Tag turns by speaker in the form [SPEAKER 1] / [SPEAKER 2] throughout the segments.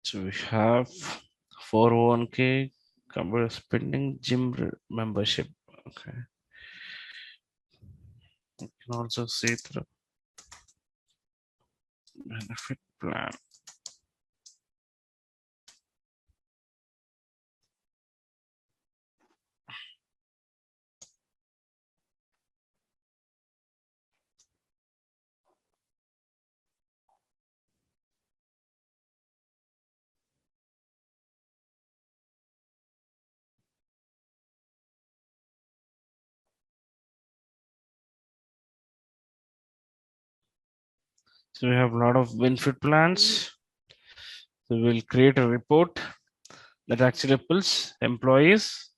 [SPEAKER 1] So we have 401k, computer spending, membership. Okay. You can also see the benefit plan. So we have a lot of benefit plans. So we'll create a report that actually pulls employees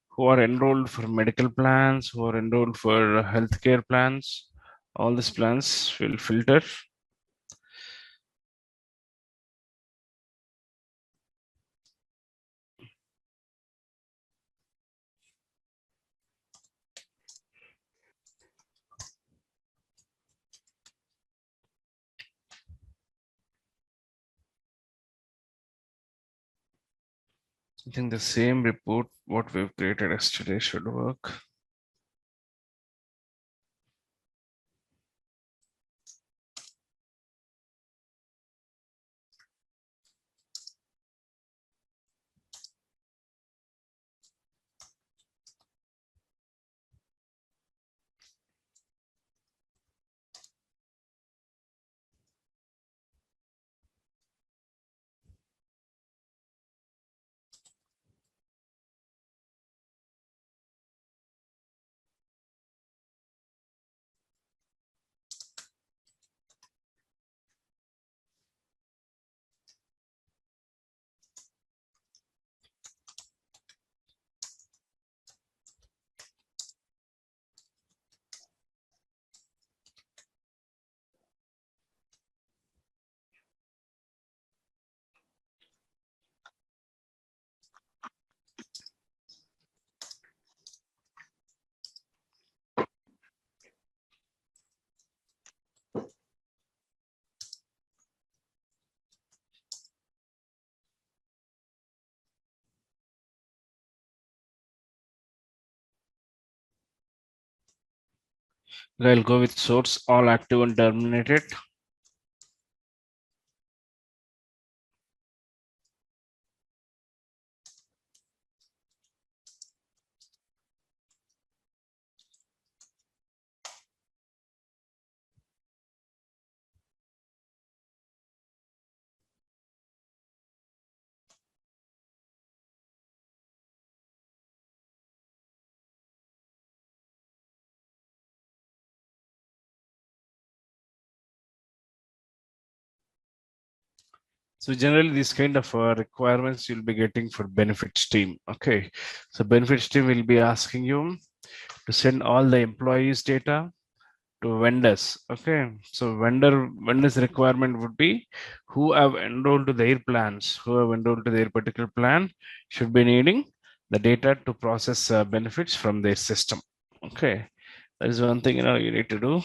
[SPEAKER 1] who are enrolled for medical plans, who are enrolled for healthcare plans. All these plans will filter. I think the same report what we've created yesterday should work. I'll go with source all active and terminated. So generally, these kind of requirements you'll be getting for benefits team. Okay, so benefits team will be asking you to send all the employees data to vendors. Okay, so vendors requirement would be who have enrolled to their plans, who have enrolled to their particular plan should be needing the data to process benefits from their system. Okay, that is one thing you need to do.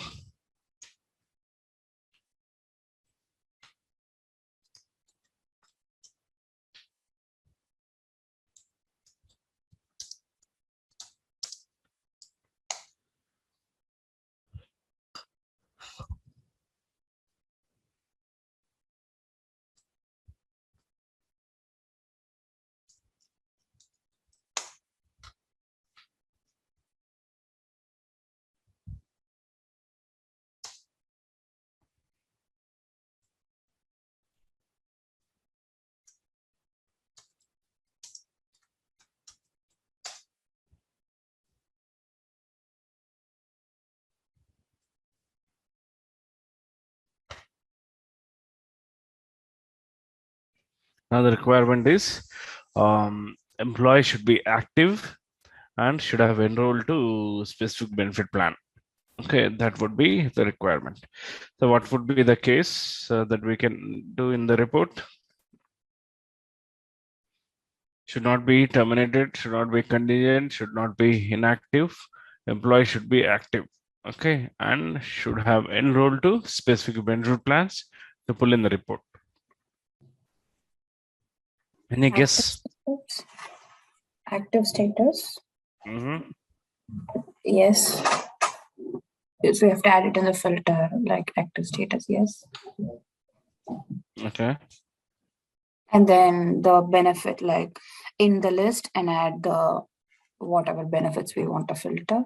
[SPEAKER 1] Another requirement is employee should be active and should have enrolled to specific benefit plan. Okay, that would be the requirement. So what would be the case that we can do in the report? Should not be terminated, should not be contingent, should not be inactive. Employee should be active. Okay, and should have enrolled to specific benefit plans to pull in the report. Any guess?
[SPEAKER 2] Active status.
[SPEAKER 1] Mm-hmm.
[SPEAKER 2] Yes. So we have to add it in the filter, like active status. Yes.
[SPEAKER 1] Okay.
[SPEAKER 2] And then the benefit, like in the list, and add the whatever benefits we want to filter.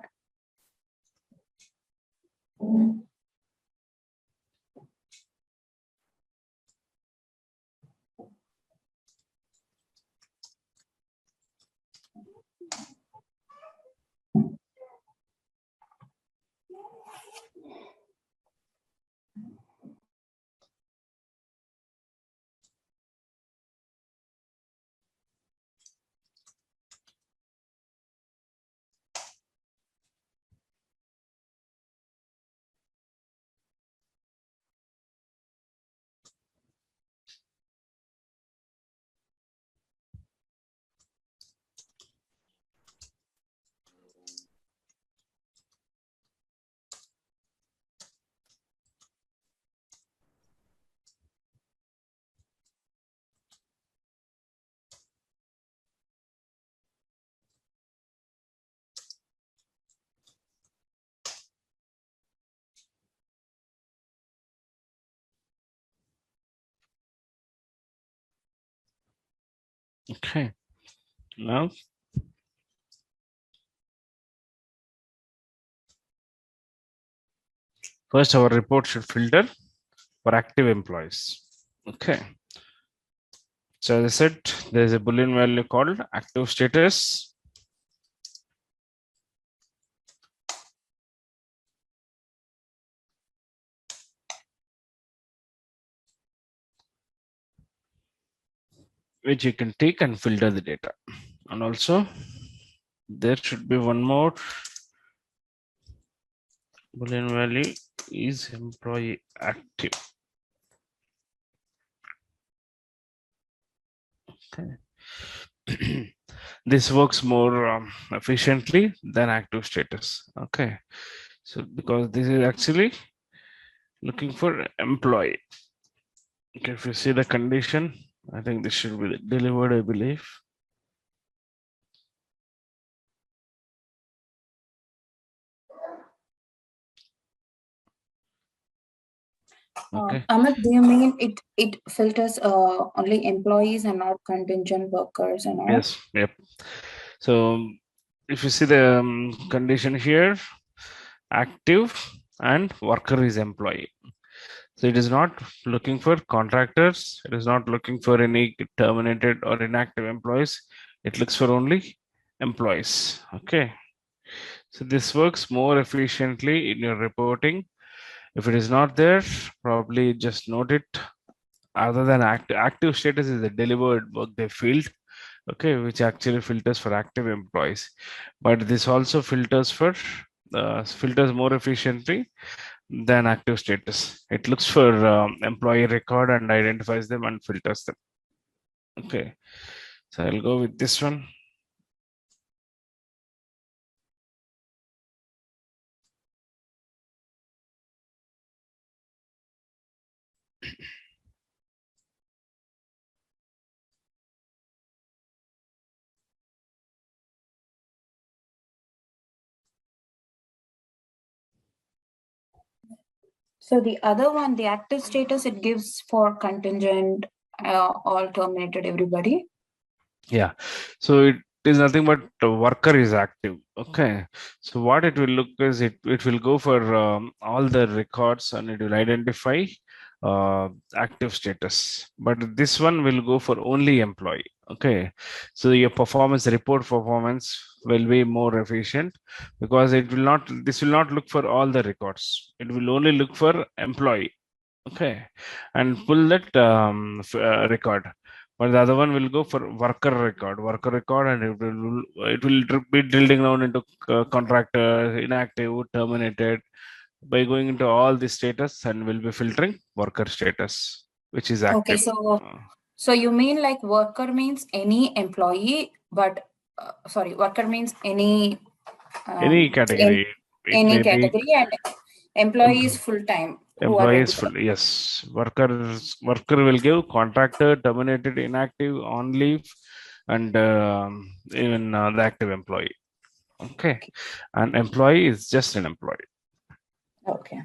[SPEAKER 1] Okay. Now, first our report should filter for active employees. Okay. So as I said, there's a Boolean value called active status. Which you can take and filter the data. And also there should be one more Boolean value is employee active. Okay. This works more efficiently than active status. Okay. So because this is actually looking for employee. Okay, if you see the condition, I think this should be delivered, I believe. Okay.
[SPEAKER 2] Amit, do you mean it filters only employees and not contingent workers and all?
[SPEAKER 1] Yes. Yep. So if you see the condition here, active and worker is employee. So it is not looking for contractors. It is not looking for any terminated or inactive employees. It looks for only employees. Okay. So this works more efficiently in your reporting. If it is not there, probably just note it. Other than active status is the delivered workday field, okay, which actually filters for active employees. But this also filters more efficiently than active status. It looks for employee record and identifies them and filters them. Okay, so I'll go with this one.
[SPEAKER 2] So the other one, the active status, it gives for contingent, all terminated, everybody.
[SPEAKER 1] Yeah, so it is nothing but the worker is active. Okay, so what it will look is it will go for all the records and it will identify active status, but this one will go for only employee. Okay, so your performance report performance will be more efficient because it will not, this will not look for all the records, it will only look for employee. Okay, and pull that record, but the other one will go for worker record, and it will be drilling down into contractor, inactive, terminated, by going into all the status, and will be filtering worker status, which is
[SPEAKER 2] Okay,
[SPEAKER 1] active.
[SPEAKER 2] so you mean like worker means any employee, but sorry, worker means any
[SPEAKER 1] Any
[SPEAKER 2] in
[SPEAKER 1] category, it
[SPEAKER 2] any
[SPEAKER 1] may be,
[SPEAKER 2] category, and Employee is full time who are
[SPEAKER 1] Employees
[SPEAKER 2] regular.
[SPEAKER 1] full, yes. Worker will give contractor, terminated, inactive, on leave, and even the active employee. Okay,
[SPEAKER 2] Okay.
[SPEAKER 1] an employee is just an employee.
[SPEAKER 2] Okay.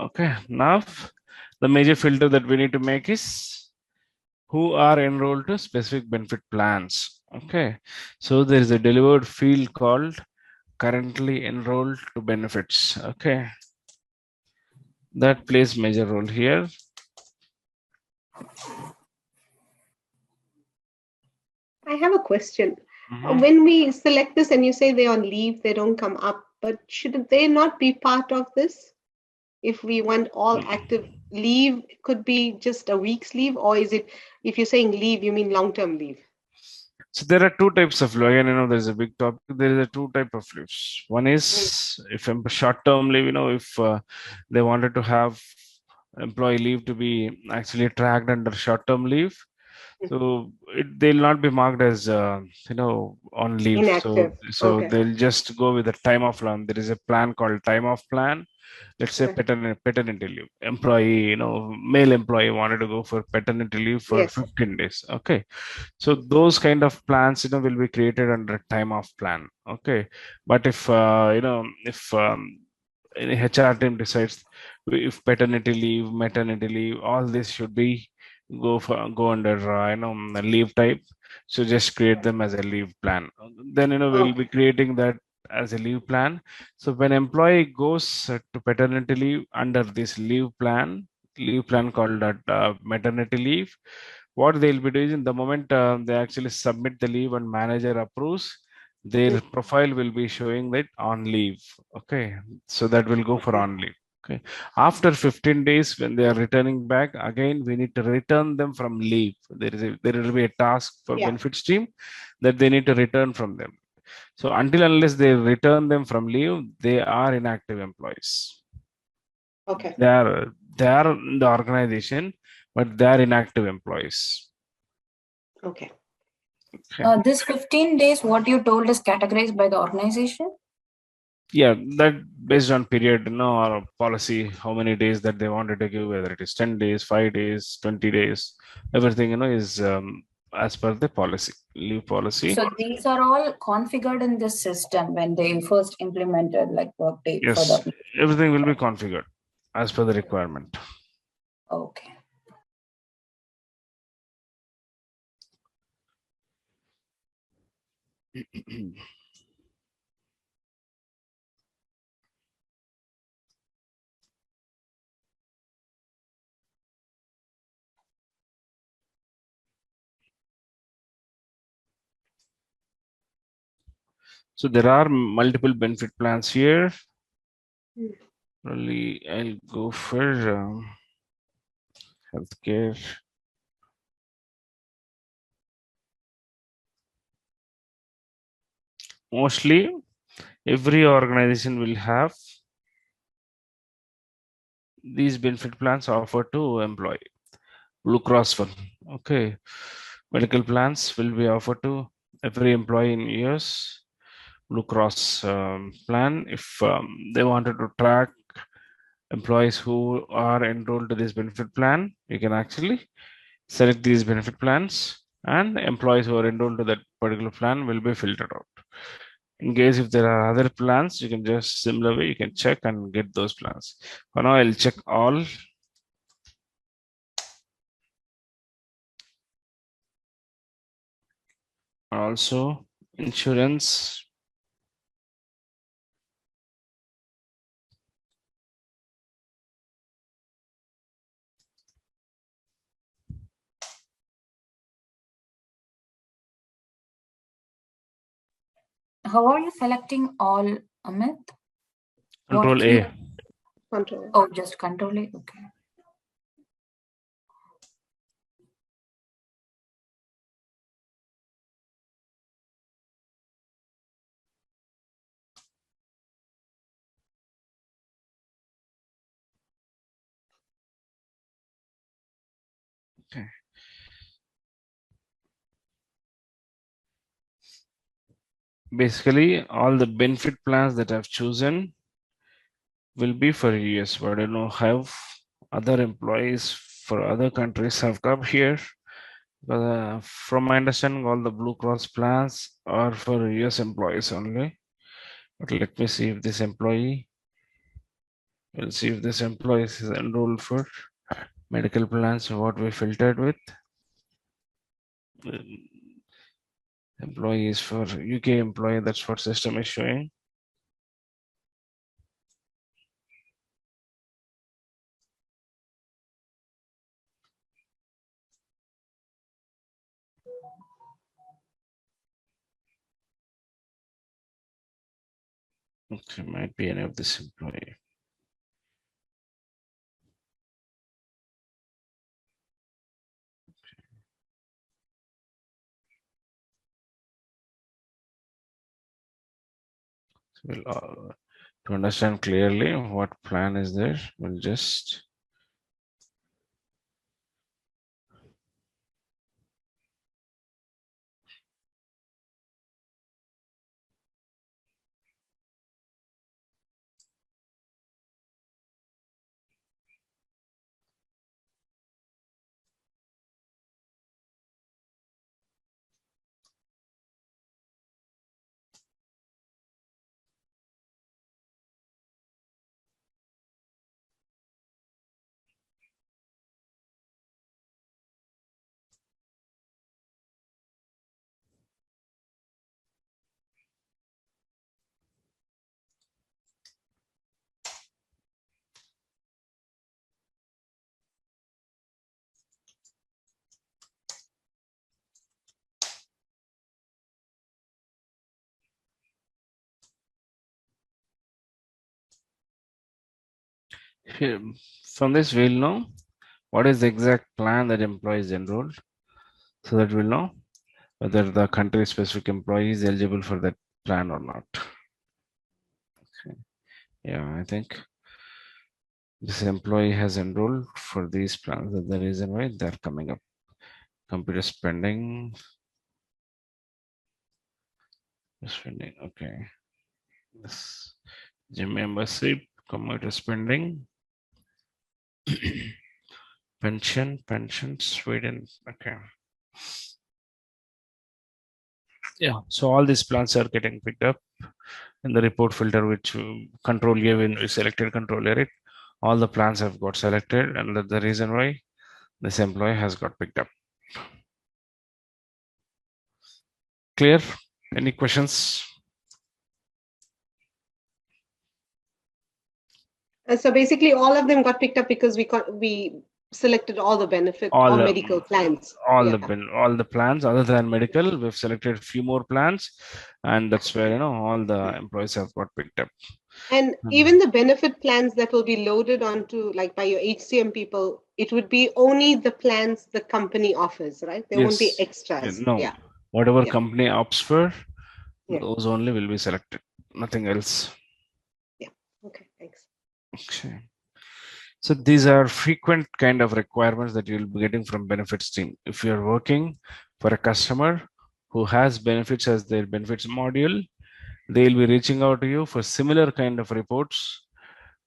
[SPEAKER 1] Okay, now the major filter that we need to make is who are enrolled to specific benefit plans. Okay, so there is a delivered field called currently enrolled to benefits. Okay, that plays major role here.
[SPEAKER 3] I have a question.
[SPEAKER 1] Mhm.
[SPEAKER 3] When we select this and you say they're on leave, they don't come up, but should they not be part of this? If we want all active leave, could be just a week's leave, or is it, if you're saying leave, you mean long-term leave?
[SPEAKER 1] So there are two types of leave. Again, there's a big topic. There is a two type of leaves. One
[SPEAKER 3] Mm,
[SPEAKER 1] is if short-term leave. If they wanted to have employee leave to be actually tracked under short-term leave,
[SPEAKER 3] mm.
[SPEAKER 1] so they'll not be marked as on leave. So
[SPEAKER 3] Inactive.
[SPEAKER 1] so
[SPEAKER 3] Okay.
[SPEAKER 1] they'll just go with the time off plan. There is a plan called time off plan. Let's say
[SPEAKER 3] Okay.
[SPEAKER 1] paternity leave. Employee, male employee wanted to go for paternity leave for
[SPEAKER 3] Yes.
[SPEAKER 1] 15 days. Okay, so those kind of plans will be created under time off plan. Okay, but if any HR team decides if paternity leave, maternity leave, all this should be go under leave type. So just create them as a leave plan. Then we'll be
[SPEAKER 3] Okay.
[SPEAKER 1] creating that as a leave plan. So when employee goes to paternity leave under this leave plan called that maternity leave, what they'll be doing in the moment they actually submit the leave and manager approves, their
[SPEAKER 3] Mm.
[SPEAKER 1] profile will be showing that on leave. Okay, so that will go for
[SPEAKER 3] Okay.
[SPEAKER 1] on leave. Okay, after 15 days when they are returning back again, we need to return them from leave. There will be a task for
[SPEAKER 3] Yeah.
[SPEAKER 1] benefits team that they need to return from them. So until unless they return them from leave, they are inactive employees.
[SPEAKER 3] Okay.
[SPEAKER 1] They are in the organization, but they are inactive employees.
[SPEAKER 3] Okay.
[SPEAKER 1] Okay.
[SPEAKER 2] This 15 days, what you told is categorized by the organization.
[SPEAKER 1] Yeah, that based on period, or policy, how many days that they wanted to give, whether it is 10 days, 5 days, 20 days, everything, is as per the policy, leave policy.
[SPEAKER 2] So these are all configured in this system when they first implemented like Workday for
[SPEAKER 1] Yes,
[SPEAKER 2] the.
[SPEAKER 1] everything will be configured as per the requirement.
[SPEAKER 2] Okay.
[SPEAKER 1] So there are multiple benefit plans here.
[SPEAKER 3] Mm.
[SPEAKER 1] Only I'll go for healthcare. Mostly every organization will have these benefit plans offered to employee. Blue Cross one. Okay. Medical plans will be offered to every employee in US. Blue Cross plan. If they wanted to track employees who are enrolled to this benefit plan, you can actually select these benefit plans, and employees who are enrolled to that particular plan will be filtered out. In case if there are other plans, you can just similar way you can check and get those plans. For now, I'll check all. Also, insurance.
[SPEAKER 2] How are you selecting all, Amit? What
[SPEAKER 1] Control
[SPEAKER 2] key?
[SPEAKER 1] A.
[SPEAKER 3] Control.
[SPEAKER 2] Oh, just control it. Okay.
[SPEAKER 1] Okay. basically all the benefit plans that I've chosen will be for US, but I don't know how other employees for other countries have come here. From my understanding, all the Blue Cross plans are for US employees only. But let me see if this employee, we'll see if this employee is enrolled for medical plans, what we filtered with. Employees for UK employee, that's what system is showing. Okay, might be any of this employee. So we'll, to understand clearly what plan is there, we'll just from this we'll know what is the exact plan that employee is enrolled, so that we'll know whether the country specific employee is eligible for that plan or not. Okay. Yeah, I think this employee has enrolled for these plans. That's the reason why they're coming up. Computer spending. Spending. Okay. This gym membership, commuter spending, pension, Sweden. Okay. Yeah. So all these plans are getting picked up in the report filter, which control A when we selected control A, right? All the plans have got selected, and that's the reason why this employee has got picked up. Clear? Any questions?
[SPEAKER 3] So basically, all of them got picked up because we selected all the benefit
[SPEAKER 1] All
[SPEAKER 3] or
[SPEAKER 1] the
[SPEAKER 3] medical plans.
[SPEAKER 1] all
[SPEAKER 3] Yeah.
[SPEAKER 1] all the plans other than medical, we've selected a few more plans, and that's where all the employees have got picked up.
[SPEAKER 3] And even the benefit plans that will be loaded onto, like by your HCM people, it would be only the plans the company offers, right? There won't be
[SPEAKER 1] Yes.
[SPEAKER 3] extras.
[SPEAKER 1] No.
[SPEAKER 3] Yeah.
[SPEAKER 1] Whatever
[SPEAKER 3] Yeah.
[SPEAKER 1] company opts for,
[SPEAKER 3] Yeah.
[SPEAKER 1] those only will be selected. Nothing else.
[SPEAKER 3] Yeah. Okay. Thanks.
[SPEAKER 1] Okay. So these are frequent kind of requirements that you'll be getting from benefits team. If you're working for a customer who has benefits as their benefits module, they'll be reaching out to you for similar kind of reports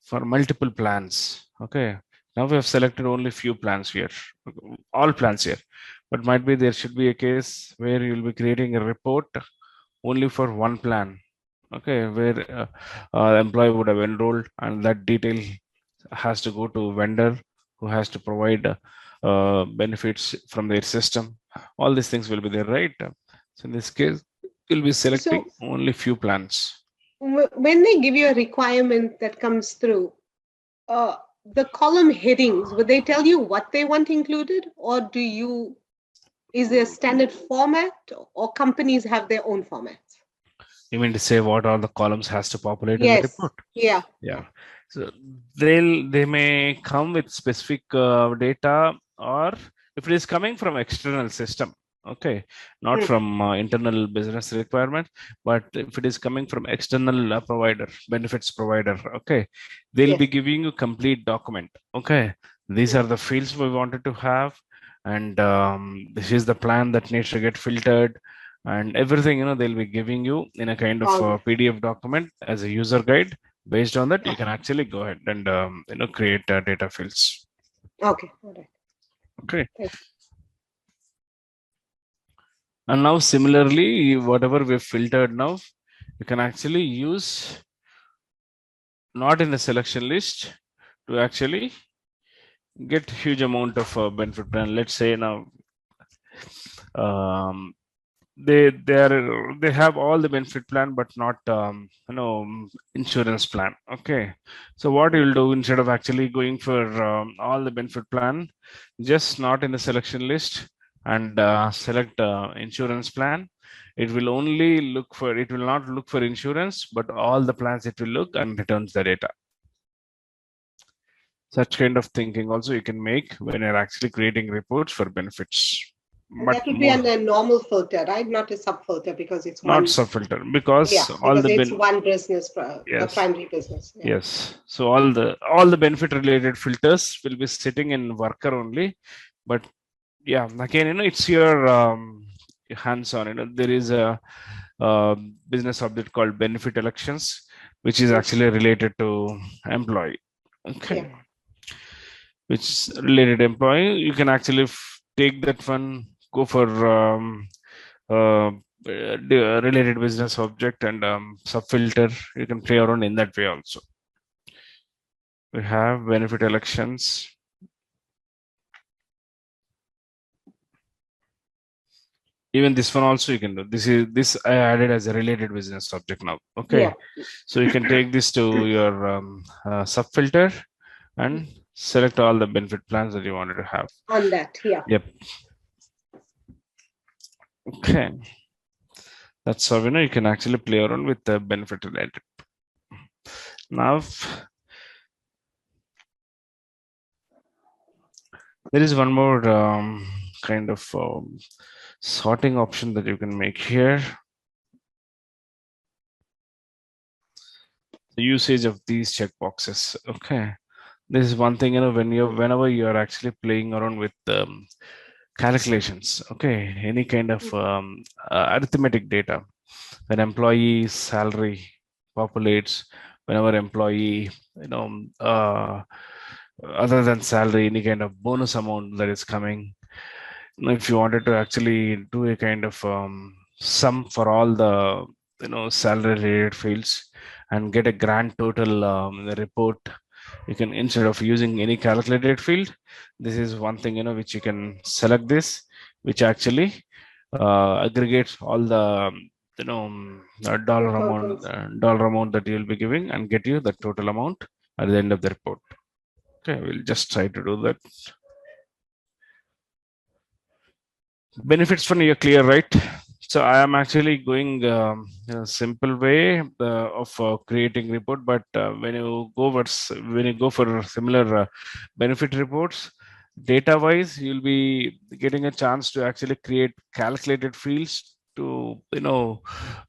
[SPEAKER 1] for multiple plans. Okay. Now we have selected only few plans here, all plans here, but might be there should be a case where you'll be creating a report only for one plan. Okay, where employee would have enrolled, and that detail has to go to vendor who has to provide benefits from their system. All these things will be there, right? So in this case, you'll be selecting
[SPEAKER 3] So
[SPEAKER 1] only few plans.
[SPEAKER 3] when they give you a requirement that comes through, the column headings, would they tell you what they want included, or is there a standard format, or companies have their own formats?
[SPEAKER 1] You mean to say what all the columns has to populate in the
[SPEAKER 3] Yes.
[SPEAKER 1] report?
[SPEAKER 3] Yeah.
[SPEAKER 1] Yeah. So they may come with specific data, or if it is coming from external system, okay, not from internal business requirement, but if it is coming from external provider, benefits provider, okay, they'll be giving you complete document. Okay, these are the fields we wanted to have, and this is the plan that needs to get filtered, and everything, they'll be giving you in a kind of
[SPEAKER 3] All right.
[SPEAKER 1] PDF document as a user guide. Based on that, you can actually go ahead and create data fields.
[SPEAKER 3] Okay. All right.
[SPEAKER 1] Okay.
[SPEAKER 3] Thank
[SPEAKER 1] And now similarly, whatever we've filtered now, you can actually use not in the selection list to actually get huge amount of benefit plan. Let's say now um, they have all the benefit plan but not insurance plan. Okay, so what you'll do, instead of actually going for all the benefit plan, just not in the selection list and select insurance plan. It will not look for insurance, but all the plans it will look and returns the data. Such kind of thinking also you can make when you're actually creating reports for benefits.
[SPEAKER 3] And
[SPEAKER 1] But
[SPEAKER 3] that would be
[SPEAKER 1] more,
[SPEAKER 3] under a normal filter, right? Not a sub filter, because it's
[SPEAKER 1] not
[SPEAKER 3] one.
[SPEAKER 1] sub filter,
[SPEAKER 3] Yeah,
[SPEAKER 1] because all
[SPEAKER 3] because
[SPEAKER 1] the
[SPEAKER 3] it's one business, a
[SPEAKER 1] yes,
[SPEAKER 3] primary business. Yeah.
[SPEAKER 1] yes. So all the benefit related filters will be sitting in worker only. But yeah, again, it's your hands on. There is a business object called benefit elections, which is
[SPEAKER 3] Yes.
[SPEAKER 1] actually related to employee.
[SPEAKER 3] Yeah.
[SPEAKER 1] Okay, which is related employee. You can actually take that one, go for related business object and sub filter. You can play around in that way also. We have benefit elections. Even this one also you can do. This I added as a related business object now. Okay,
[SPEAKER 3] Yeah.
[SPEAKER 1] so you can take this to your sub filter and select all the benefit plans that you wanted to have.
[SPEAKER 3] On that. Yeah.
[SPEAKER 1] Yep. Okay, that's how you can actually play around with the benefit related. Now there is one more kind of sorting option that you can make here. The usage of these checkboxes. Okay, this is one thing, whenever you're actually playing around with calculations. Okay, any kind of arithmetic data, when employee salary populates, whenever employee, other than salary, any kind of bonus amount that is coming. If you wanted to actually do a kind of sum for all the salary related fields and get a grand total in the report, you can, instead of using any calculated field, this is one thing which you can select this, which actually aggregates all the
[SPEAKER 3] Totals.
[SPEAKER 1] dollar amount that you'll be giving and get you the total amount at the end of the report. Okay, we'll just try to do that. Benefits fund, you're clear, right? So I am actually going in a simple way of creating report, but when you go for similar benefit reports, data wise, you'll be getting a chance to actually create calculated fields to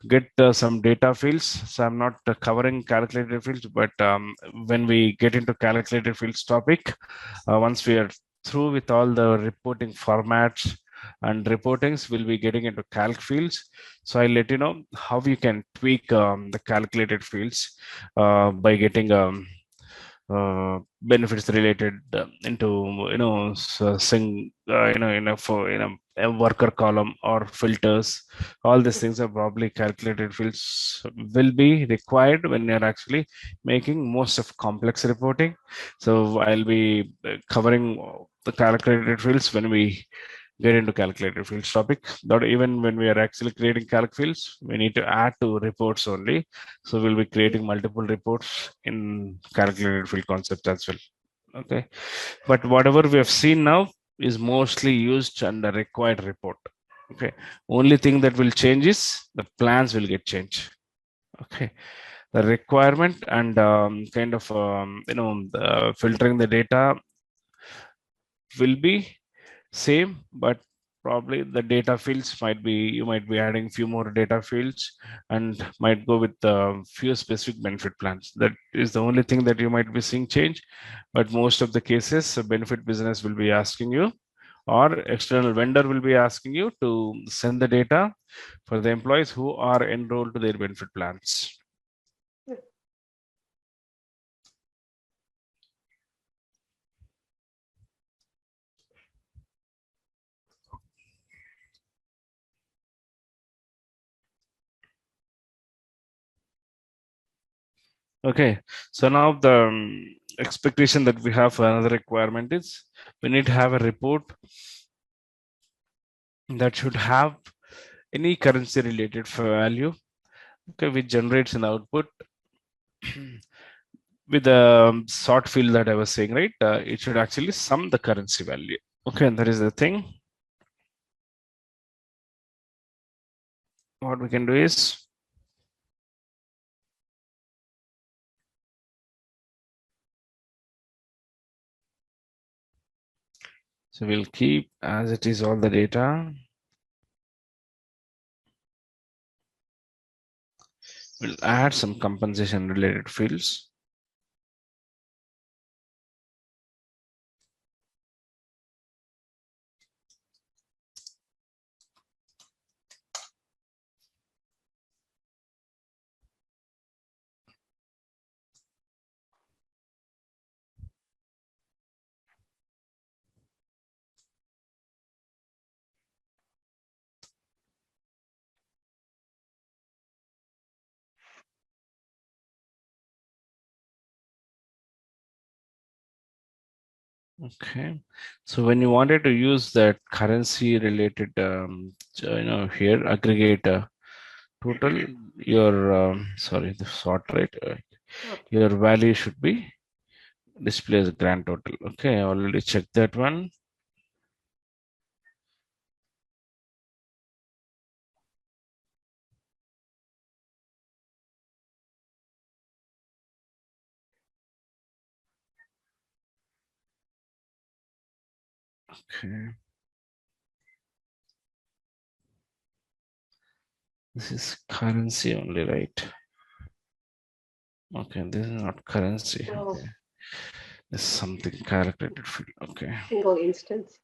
[SPEAKER 1] get some data fields. So I'm not covering calculated fields, but when we get into calculated fields topic, once we are through with all the reporting formats and reportings, will be getting into calc fields. So I'll let you know how you can tweak the calculated fields by getting benefits related into for a worker column or filters. All these things are probably calculated fields will be required when you're actually making most of complex reporting. So I'll be covering the calculated fields when we get into calculated fields topic. Not even when we are actually creating calc fields, we need to add to reports only. So we'll be creating multiple reports in calculated field concept as well. Okay, but whatever we have seen now is mostly used under required report. Okay, only thing that will change is the plans will get changed. Okay, the requirement and kind of filtering the data will be same, but probably the data fields might be, you might be adding few more data fields and might go with a few specific benefit plans. That is the only thing that you might be seeing change. But most of the cases, a benefit business will be asking you or external vendor will be asking you to send the data for the employees who are enrolled to their benefit plans. Okay, so now the expectation that we have for another requirement is we need to have a report that should have any currency related value, okay, which generates an output with the sort field that I was saying, right? It should actually sum the currency value. Okay, and that is the thing. What we can do is so we'll keep as it is all the data. We'll add some compensation related fields. Okay, so when you wanted to use that currency related, here aggregate total, your sorry, the sort rate, your value should be display as grand total. Okay, I already checked that one. Okay, this is currency only, right? Okay, this is not currency.
[SPEAKER 3] Oh,
[SPEAKER 1] Okay, this is something calculated field. Okay.
[SPEAKER 3] single instance.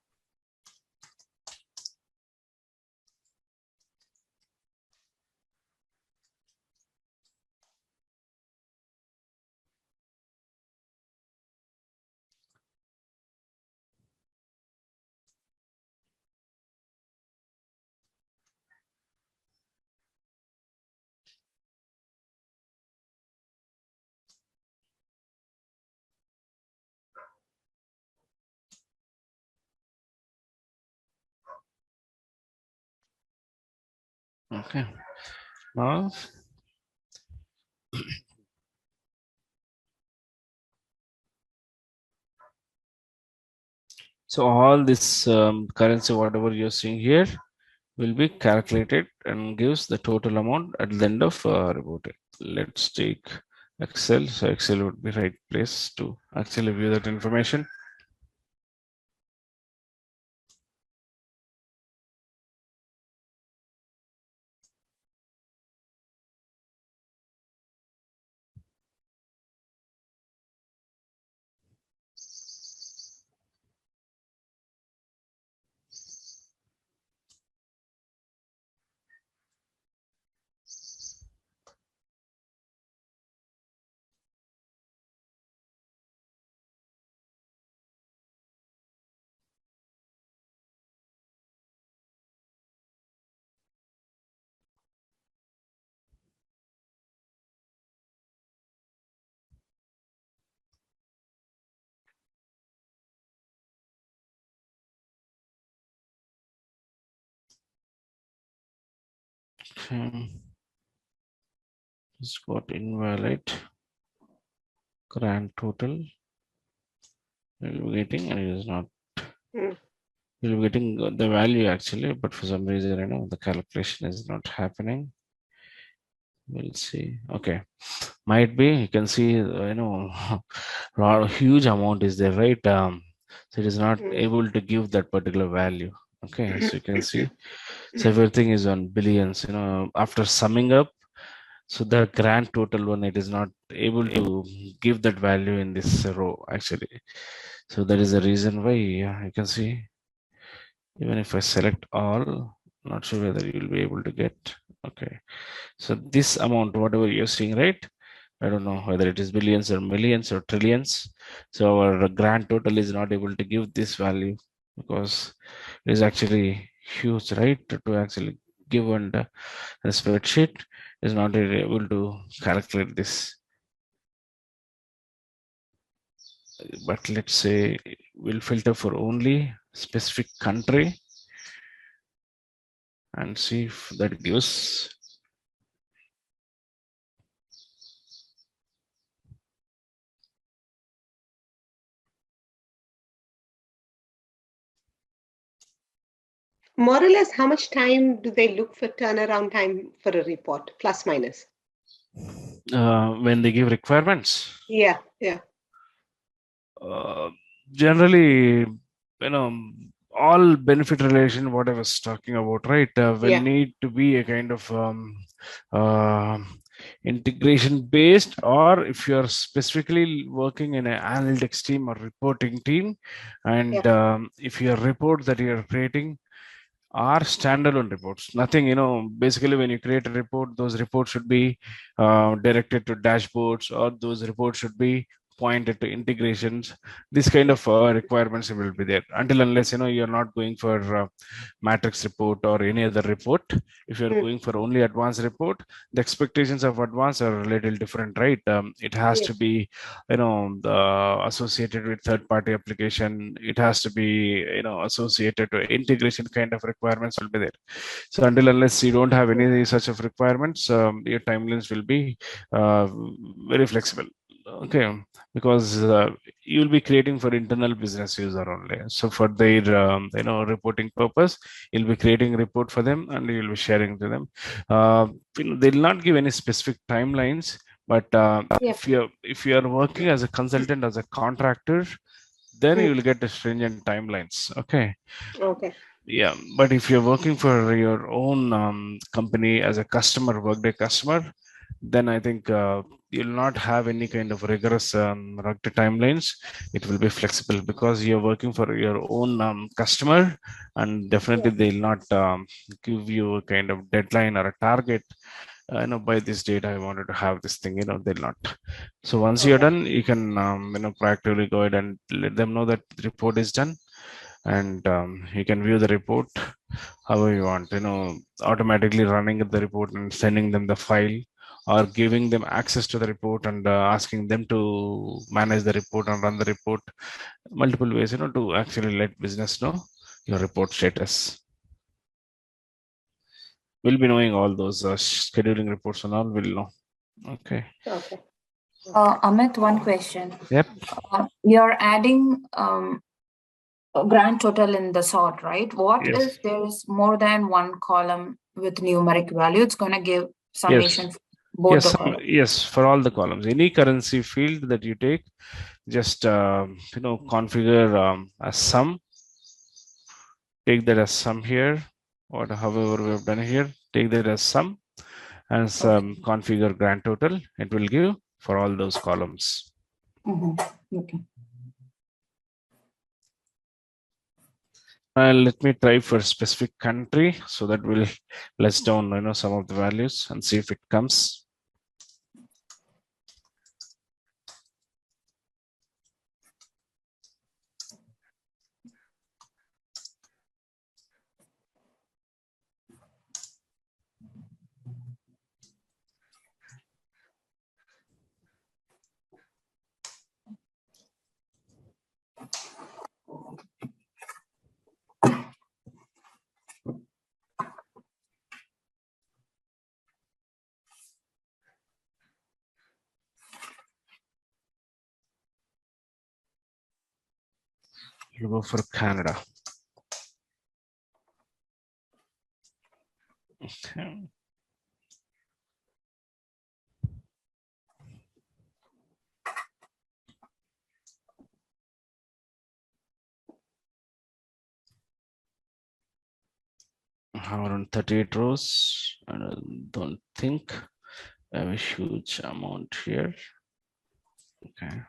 [SPEAKER 1] Okay. Now, so all this currency, whatever you're seeing here, will be calculated and gives the total amount at the end of report. Let's take Excel. So Excel would be right place to actually view that information. Okay. It's got invalid grand total. We'll be getting, and it is not.
[SPEAKER 3] Mm.
[SPEAKER 1] We'll be getting the value actually, but for some reason, the calculation is not happening. We'll see. Okay, might be. You can see, huge amount is there, right? So it is not
[SPEAKER 3] Mm.
[SPEAKER 1] able to give that particular value. Okay, so you can see, so everything is on billions. After summing up, so the grand total one, it is not able to give that value in this row actually. So that is the reason why you can see Even if I select all, not sure whether you'll be able to get. Okay, so this amount, whatever you're seeing, right? I don't know whether it is billions or millions or trillions. So our grand total is not able to give this value because it is actually huge, right? To actually give, and the spreadsheet is not able to calculate this. But let's say we'll filter for only specific country and see if that gives.
[SPEAKER 3] More or less, how much time do they look for turnaround time for a report, plus minus?
[SPEAKER 1] When they give requirements,
[SPEAKER 3] Yeah.
[SPEAKER 1] uh, generally, all benefit relation, what I was talking about, right? Will
[SPEAKER 3] Yeah.
[SPEAKER 1] need to be a kind of uh, integration based, or if you're specifically working in an analytics team or reporting team, and if your report that you're creating are standalone reports. Nothing, basically when you create a report, those reports should be directed to dashboards, or those reports should be pointed to integrations. This kind of requirements will be there until unless you're not going for matrix report or any other report. If you're going for only advanced report, the expectations of advanced are a little different, right? It has to
[SPEAKER 3] Yes.
[SPEAKER 1] be associated with third party application. It has to be associated to integration kind of requirements will be there. So until unless you don't have any such of requirements, your timelines will be uh, very flexible. Okay, because you'll be creating for internal business user only. So for their reporting purpose, you'll be creating a report for them and you'll be sharing to them. They'll not give any specific timelines, but if you are working as a consultant, as a contractor, then you will get the stringent timelines. Okay.
[SPEAKER 3] Okay.
[SPEAKER 1] Yeah, but if you're working for your own company as a customer, Workday customer, then I think you'll not have any kind of rigorous rugged timelines. It will be flexible because you're working for your own customer, and definitely
[SPEAKER 3] Yeah.
[SPEAKER 1] they'll not give you a kind of deadline or a target. By this date, I wanted to have this thing. They'll not. So once you're
[SPEAKER 3] Okay.
[SPEAKER 1] done, you can proactively go ahead and let them know that the report is done, and you can view the report however you want, automatically running the report and sending them the file, or giving them access to the report and asking them to manage the report and run the report. Multiple ways, to actually let business know your report status. We'll be knowing all those scheduling reports and all will know. Okay.
[SPEAKER 3] Okay.
[SPEAKER 2] Amit, one question.
[SPEAKER 1] Yep.
[SPEAKER 2] You're adding a grand total in the sort, right? What
[SPEAKER 1] Yes.
[SPEAKER 2] if there's more than one column with numeric value? It's going to give summation
[SPEAKER 1] Yes.
[SPEAKER 2] for both the
[SPEAKER 1] Yes.
[SPEAKER 2] columns.
[SPEAKER 1] Yes. For all the columns, any currency field that you take, just configure a sum. Take that as sum here, or however we have done here. Take that as sum and some configure grand total. It will give for all those columns.
[SPEAKER 2] Okay.
[SPEAKER 1] Let me try for specific country so that we'll let's down some of the values and see if it comes. We'll go for Canada. Okay. Around 38 rows. I don't think I have a huge amount here. Okay.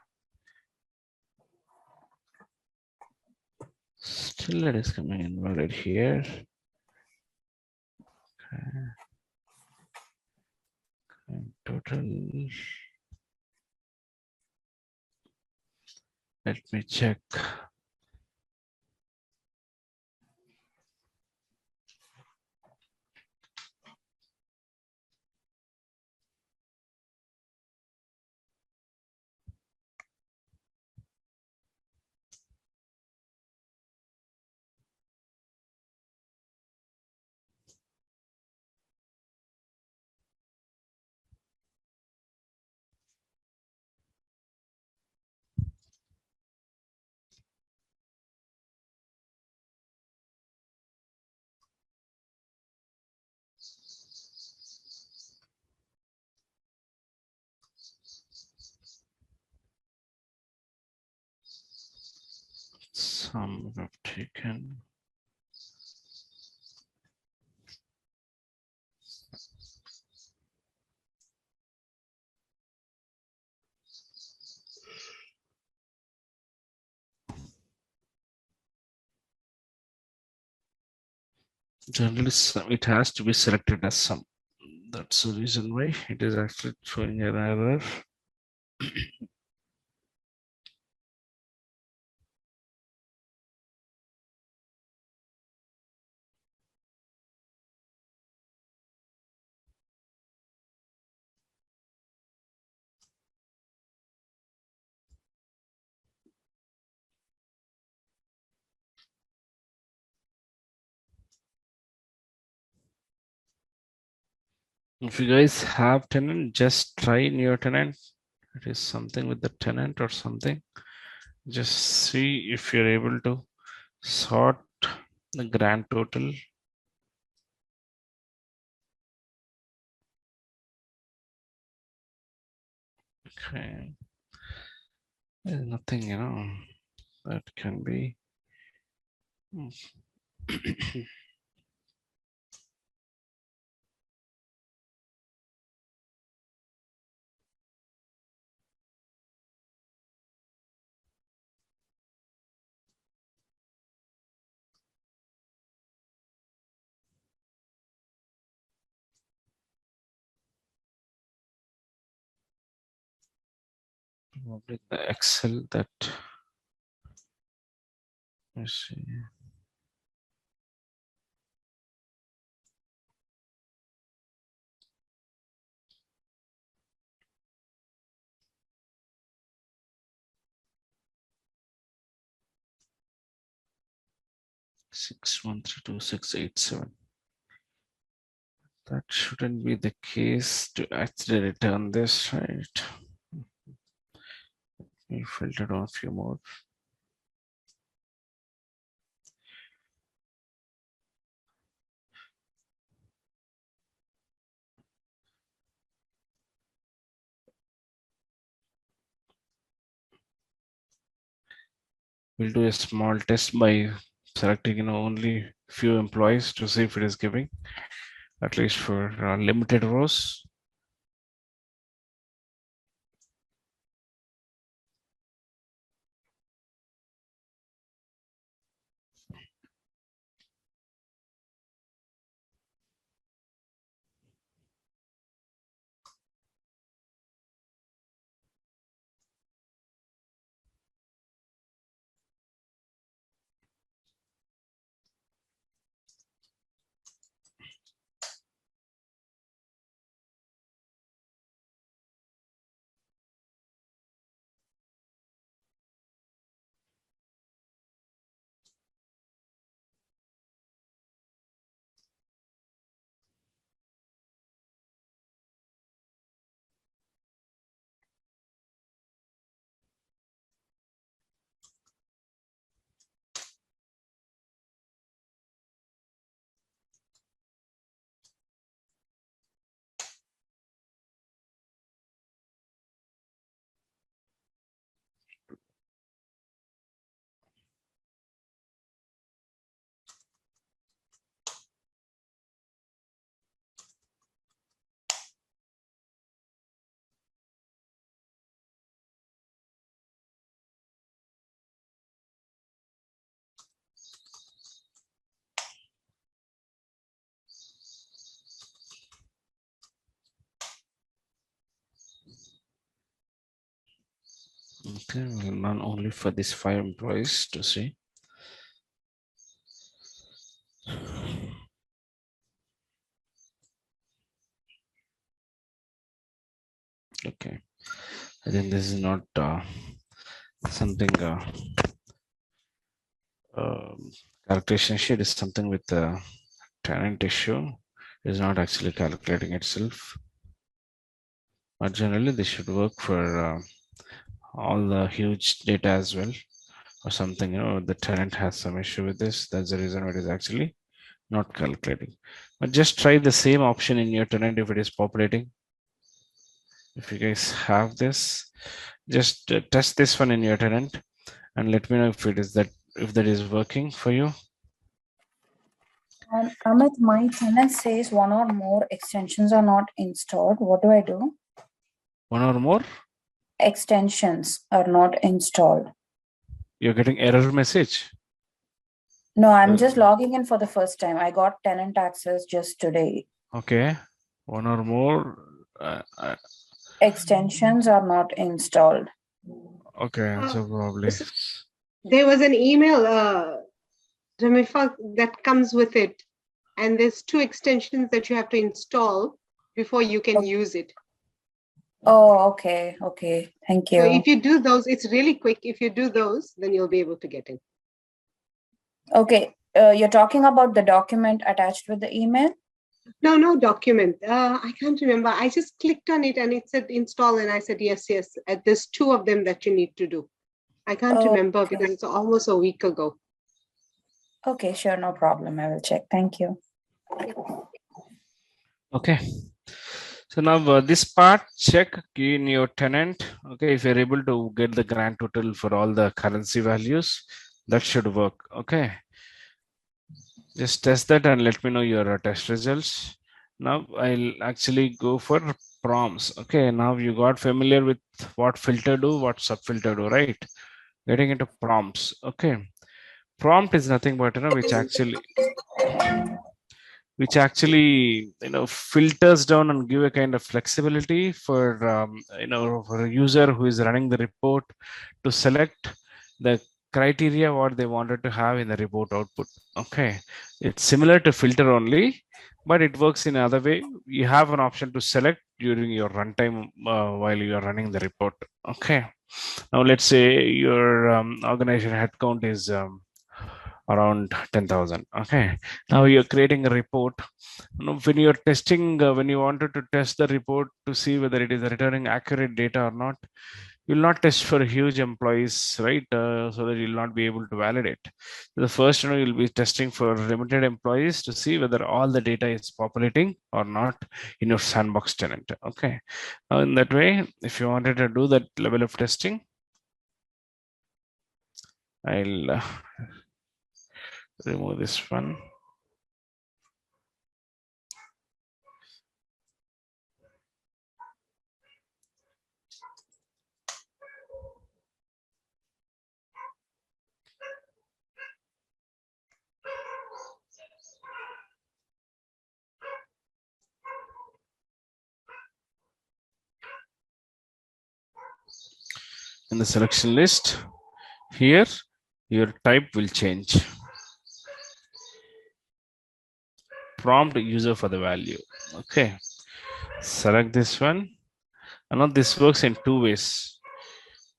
[SPEAKER 1] Still Chiller is coming invalid here. And total. Let me check. Some have taken. Generally, it has to be selected as some. That's the reason why it is actually showing an error. If you guys have tenant, just try new tenant. It is something with the tenant or something. Just see if you're able to sort the grand total. Okay. There's nothing, that can be. Probably the Excel that, let's see. 613267. That shouldn't be the case to actually return this, right? We filtered on a few more. We'll do a small test by selecting, only few employees to see if it is giving, at least for limited rows. Okay, we'll run only for these 5 employees to see. Okay, I think this is not something calculation sheet is something with the tenant issue. It is not actually calculating itself. But generally, this should work for all the huge data as well, or something. The tenant has some issue with this. That's the reason it is actually not calculating. But just try the same option in your tenant if it is populating. If you guys have this, just test this one in your tenant and let me know if it is if that is working for you.
[SPEAKER 2] Amit, my tenant says one or more extensions are not installed. What do I do?
[SPEAKER 1] One or more?
[SPEAKER 2] Extensions are not installed.
[SPEAKER 1] You're getting error message?
[SPEAKER 2] No, I'm just logging in for the first time. I got tenant access just today.
[SPEAKER 1] Okay. One or more.
[SPEAKER 2] Extensions are not installed.
[SPEAKER 1] Okay, so probably.
[SPEAKER 3] There was an email, Ramifa, that comes with it. And there's 2 extensions that you have to install before you can use it.
[SPEAKER 2] Oh, okay. Okay. Thank
[SPEAKER 3] So
[SPEAKER 2] you.
[SPEAKER 3] if you do those, it's really quick. If you do those, then you'll be able to get in.
[SPEAKER 2] Okay. You're talking about the document attached with the email?
[SPEAKER 3] No document. I can't remember. I just clicked on it and it said install, and I said yes. There's 2 of them that you need to do. I can't remember because it's almost a week ago.
[SPEAKER 2] Okay, sure, no problem. I will check. Thank you.
[SPEAKER 1] Okay. So now this part, check in your tenant. Okay, if you're able to get the grand total for all the currency values, that should work. Okay. Just test that and let me know your test results. Now I'll actually go for prompts. Okay, now you got familiar with what filter do, what subfilter do, right? Getting into prompts. Okay, prompt is nothing but which actually filters down and give a kind of flexibility for for a user who is running the report to select the criteria what they wanted to have in the report output. Okay, it's similar to filter only, but it works in another way. You have an option to select during your runtime while you are running the report. Okay, now let's say your organization headcount is around 10,000. Okay, now you're creating a report. When you're testing, when you wanted to test the report to see whether it is returning accurate data or not, you'll not test for huge employees, right? So that you'll not be able to validate. The first, you'll be testing for limited employees to see whether all the data is populating or not in your sandbox tenant. Okay, now in that way, if you wanted to do that level of testing, I'll remove this one. In the selection list, here your type will change. Prompt user for the value. Okay, select this one. And now this works in 2 ways.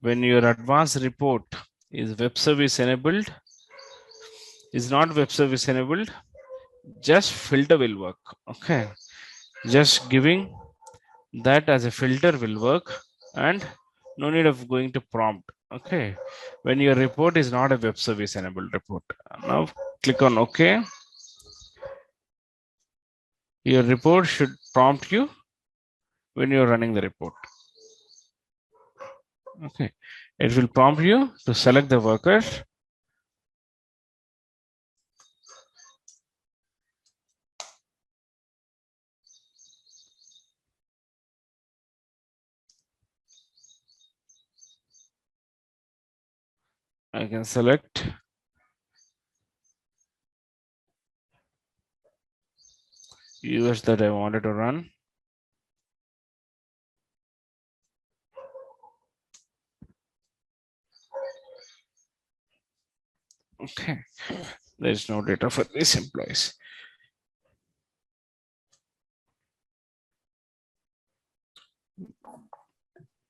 [SPEAKER 1] When your advanced report is web service enabled, is not web service enabled, just filter will work. Okay, just giving that as a filter will work, and no need of going to prompt. Okay, when your report is not a web service enabled report, now click on OK. Your report should prompt you when you're running the report. Okay, it will prompt you to select the worker. I can select US that I wanted to run. Okay, there's no data for these employees.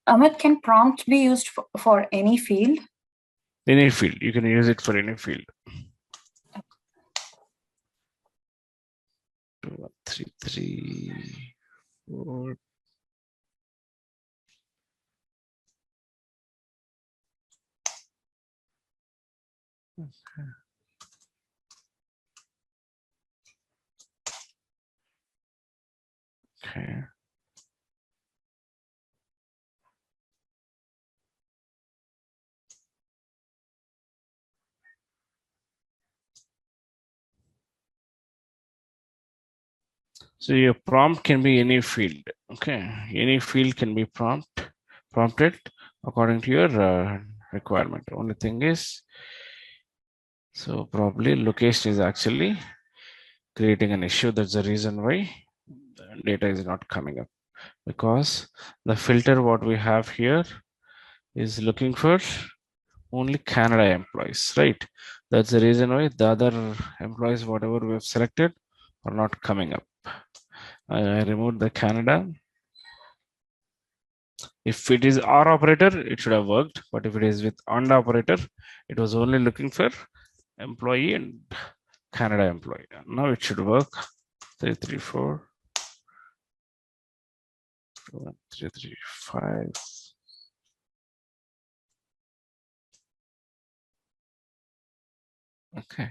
[SPEAKER 2] Amit, can prompt be used for any field?
[SPEAKER 1] Any field, you can use it for any field. 2, 1, 3, 3, 4. Okay. So your prompt can be any field. Okay, any field can be prompted according to your requirement. Only thing is, so probably location is actually creating an issue. That's the reason why the data is not coming up, because the filter what we have here is looking for only Canada employees, right? That's the reason why the other employees, whatever we have selected, are not coming up. I removed the Canada. If it is R operator, it should have worked. But if it is with AND operator, it was only looking for employee and Canada employee. Now it should work. 334, 335. Okay.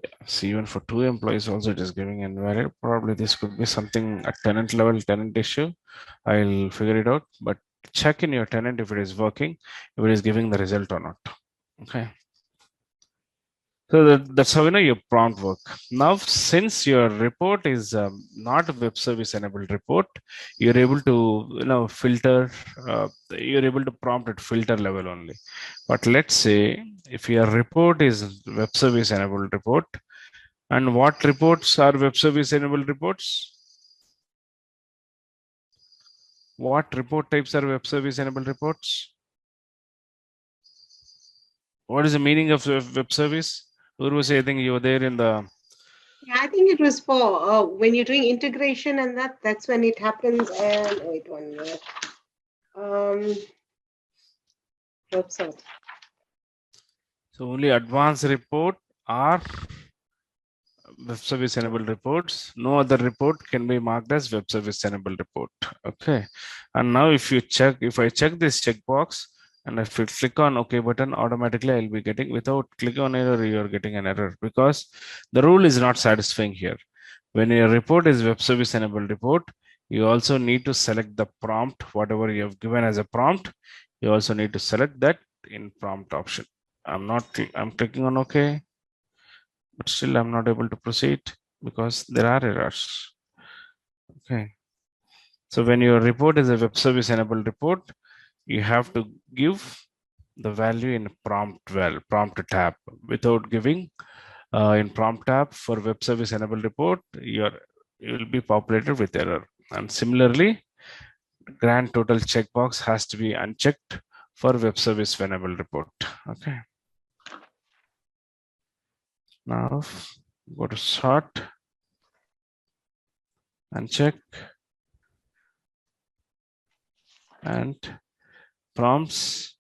[SPEAKER 1] Yeah. So even for 2 employees also it is giving invalid. Probably this could be something at tenant level, tenant issue. I'll figure it out. But check in your tenant if it is working, if it is giving the result or not. Okay. So that's how your prompt work. Now, since your report is not a web service enabled report, you're able to filter. You're able to prompt at filter level only. But let's say if your report is web service enabled report, and what reports are web service enabled reports? What report types are web service enabled reports? What is the meaning of web service? Urvashi, I think you were there in the.
[SPEAKER 3] Yeah, I think it was for when you're doing integration and that's when it happens. And wait 1 minute. Website.
[SPEAKER 1] So only advanced report are web service enabled reports. No other report can be marked as web service enabled report. Okay. And now if I check this checkbox and if you click on OK button, automatically I'll be getting, without clicking on error, you're getting an error because the rule is not satisfying here. When your report is web service enabled report, you also need to select the prompt, whatever you have given as a prompt. You also need to select that in prompt option. I'm clicking on OK, but still I'm not able to proceed because there are errors. Okay. So when your report is a web service enabled report, you have to give the value in prompt tab. Without giving in prompt tab for web service enabled report, you will be populated with error. And similarly, grand total checkbox has to be unchecked for web service enabled report. Okay. Now go to sort and check and prompts.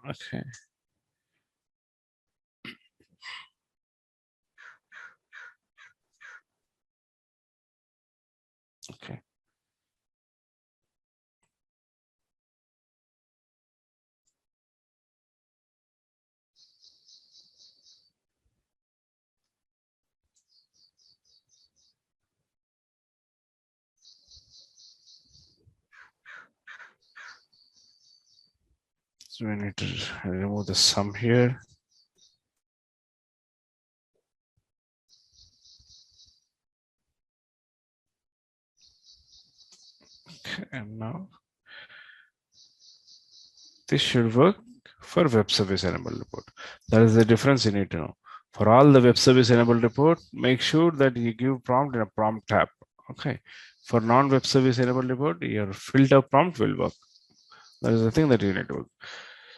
[SPEAKER 1] Okay. Okay. So we need to remove the sum here. Okay, and now this should work for web service enabled report. That is the difference you need to know. For all the web service enabled report, make sure that you give prompt in a prompt tab. Okay. For non-web service enabled report, your filter prompt will work. That is the thing that you need to work.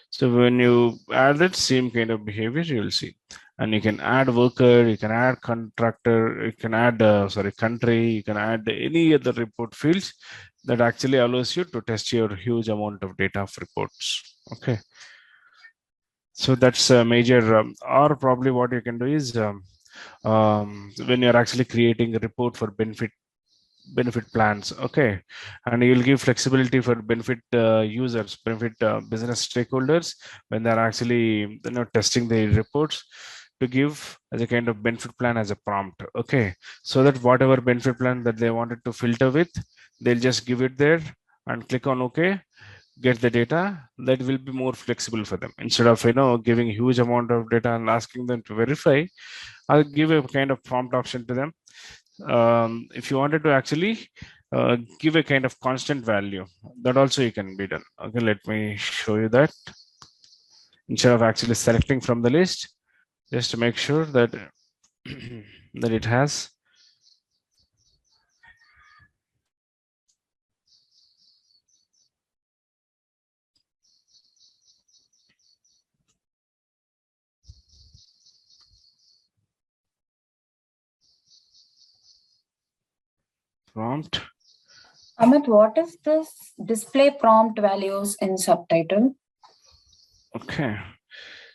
[SPEAKER 1] So when you add that same kind of behavior, you will see. And you can add worker, you can add contractor, you can add, country, you can add any other report fields that actually allows you to test your huge amount of data of reports. Okay. So that's a major, or probably what you can do is when you're actually creating a report for benefit plans, okay, and you'll give flexibility for benefit users, benefit business stakeholders when they're actually testing the reports, to give as a kind of benefit plan as a prompt, okay, so that whatever benefit plan that they wanted to filter with, they'll just give it there and click on okay, get the data. That will be more flexible for them, instead of giving huge amount of data and asking them to verify. I'll give a kind of prompt option to them. If you wanted to actually give a kind of constant value, that also you can be done. Okay, let me show you that. Instead of actually selecting from the list, just to make sure that that it has prompt.
[SPEAKER 2] Amit, what is this display prompt values in subtitle?
[SPEAKER 1] Okay,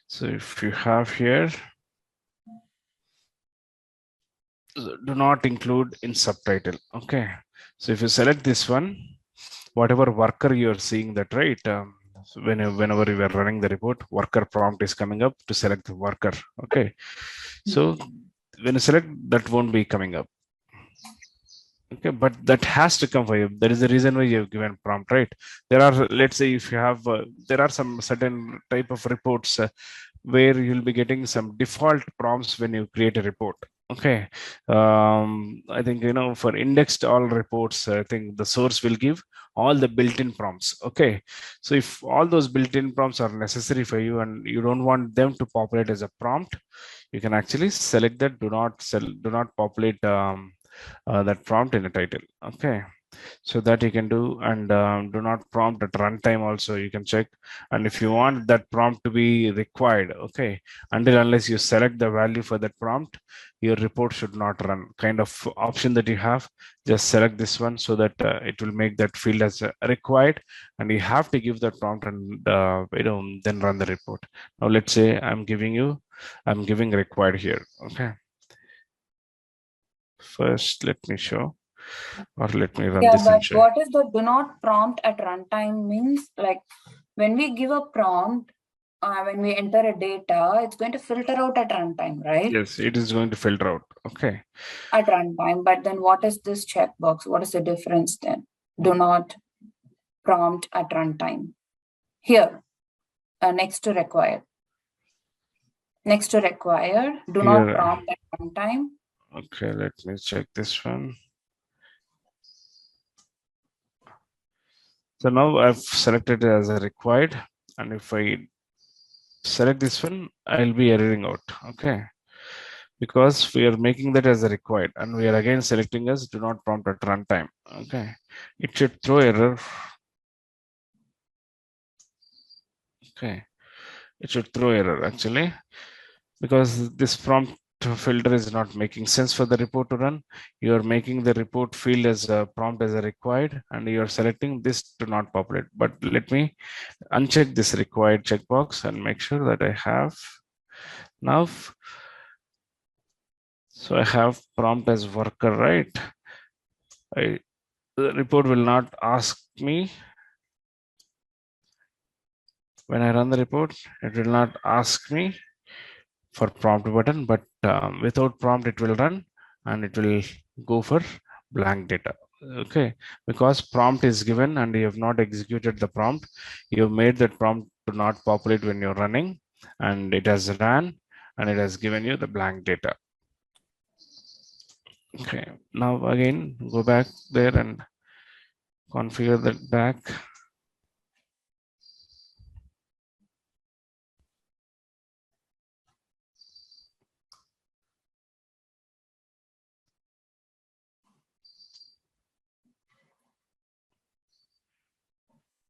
[SPEAKER 1] so if you have here, do not include in subtitle. Okay, so if you select this one, whatever worker you are seeing that, right? So whenever you are running the report, worker prompt is coming up to select the worker. Okay, so when you select, that won't be coming up. Okay, but that has to come for you. That is the reason why you have given prompt, right? There are, let's say, if you have, there are some certain type of reports where you'll be getting some default prompts when you create a report. Okay, I think for indexed all reports, I think the source will give all the built-in prompts. Okay, so if all those built-in prompts are necessary for you and you don't want them to populate as a prompt, you can actually select that do not populate that prompt in the title. Okay, so that you can do. And do not prompt at runtime also you can check. And if you want that prompt to be required, okay, until unless you select the value for that prompt, your report should not run, kind of option that you have. Just select this one so that it will make that field as required, and you have to give that prompt, and then run the report. Now let's say I'm giving required here. Okay, first let me show, or let me run
[SPEAKER 2] Yeah,
[SPEAKER 1] this
[SPEAKER 2] but
[SPEAKER 1] and show.
[SPEAKER 2] what is the do not prompt at runtime means? Like when we give a prompt, when we enter a data, it's going to filter out at runtime, right?
[SPEAKER 1] Yes, it is going to filter out. Okay.
[SPEAKER 2] At runtime. But then what is this checkbox? What is the difference then? Do not prompt at runtime. Here, next to required. Next to required, do not
[SPEAKER 1] Here,
[SPEAKER 2] prompt at runtime.
[SPEAKER 1] okay, let me check this one. So now I've selected it as a required, and if I select this one, I'll be erroring out. Okay, because we are making that as a required, and we are again selecting as do not prompt at runtime. Okay, it should throw error. Okay, it should throw error actually, because this prompt filter is not making sense for the report to run. You are making the report field as a prompt as a required, and you are selecting this to not populate. But let me uncheck this required checkbox and make sure that I have now. So I have prompt as worker, right? The report will not ask me when I run the report. It will not ask me for prompt button, but without prompt it will run, and it will go for blank data. Okay, because prompt is given and you have not executed the prompt, you have made that prompt to not populate when you're running, and it has ran and it has given you the blank data. Okay, now again go back there and configure that back.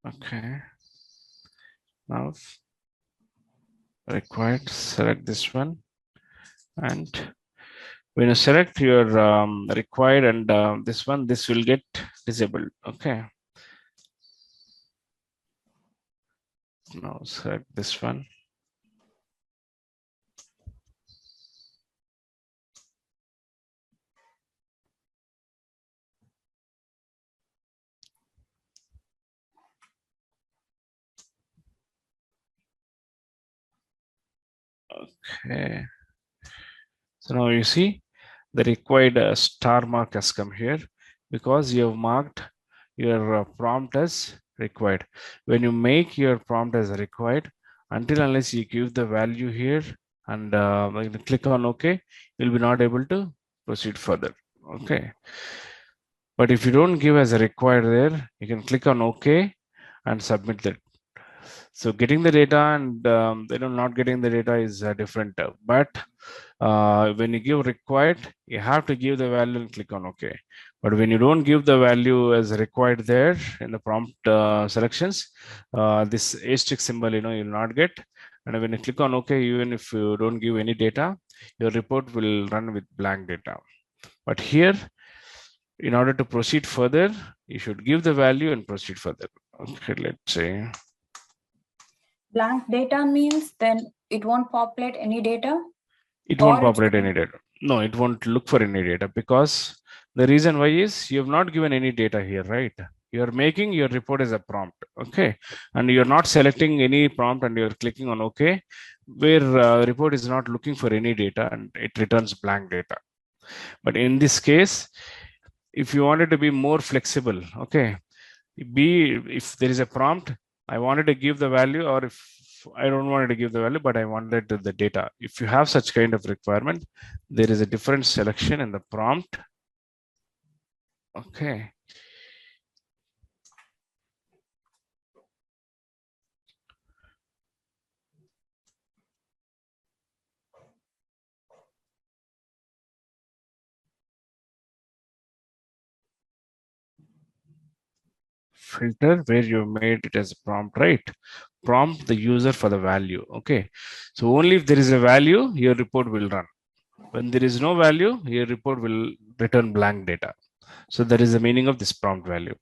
[SPEAKER 1] Okay. Now required, select this one, and when you select your required and this one, this will get disabled. Okay. Now select this one. Okay. So now you see the required star mark has come here because you have marked your prompt as required. When you make your prompt as required, until unless you give the value here and when you click on OK, you'll be not able to proceed further. Okay. But if you don't give as a required there, you can click on OK and submit that. So getting the data and not getting the data is different. But when you give required, you have to give the value and click on OK. But when you don't give the value as required there in the prompt selections, this asterisk symbol, you'll not get. And when you click on OK, even if you don't give any data, your report will run with blank data. But here, in order to proceed further, you should give the value and proceed further. Okay, let's say.
[SPEAKER 2] Blank data means then it won't populate any data?
[SPEAKER 1] It won't
[SPEAKER 2] Or it's
[SPEAKER 1] populate
[SPEAKER 2] going-
[SPEAKER 1] any data. No, it won't look for any data because the reason why is you have not given any data here, right? You're making your report as a prompt, okay? And you're not selecting any prompt and you're clicking on OK, where report is not looking for any data and it returns blank data. But in this case, if you wanted to be more flexible, okay, if there is a prompt, I wanted to give the value, or if I don't want to give the value, but I wanted the data. If you have such kind of requirement, there is a different selection in the prompt. Okay. Filter where you made it as a prompt, right? Prompt the user for the value. Okay. So only if there is a value, your report will run. When there is no value, your report will return blank data. So that is the meaning of this prompt value.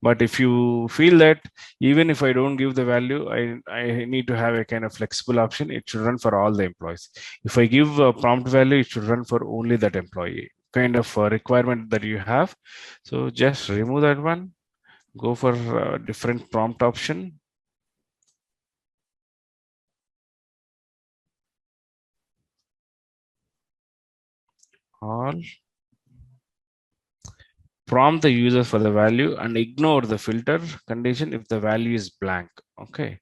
[SPEAKER 1] But if you feel that even if I don't give the value, I need to have a kind of flexible option, it should run for all the employees. If I give a prompt value, it should run for only that employee, kind of requirement that you have. So just remove that one, go for a different prompt option. All. Prompt the user for the value and ignore the filter condition if the value is blank. Okay.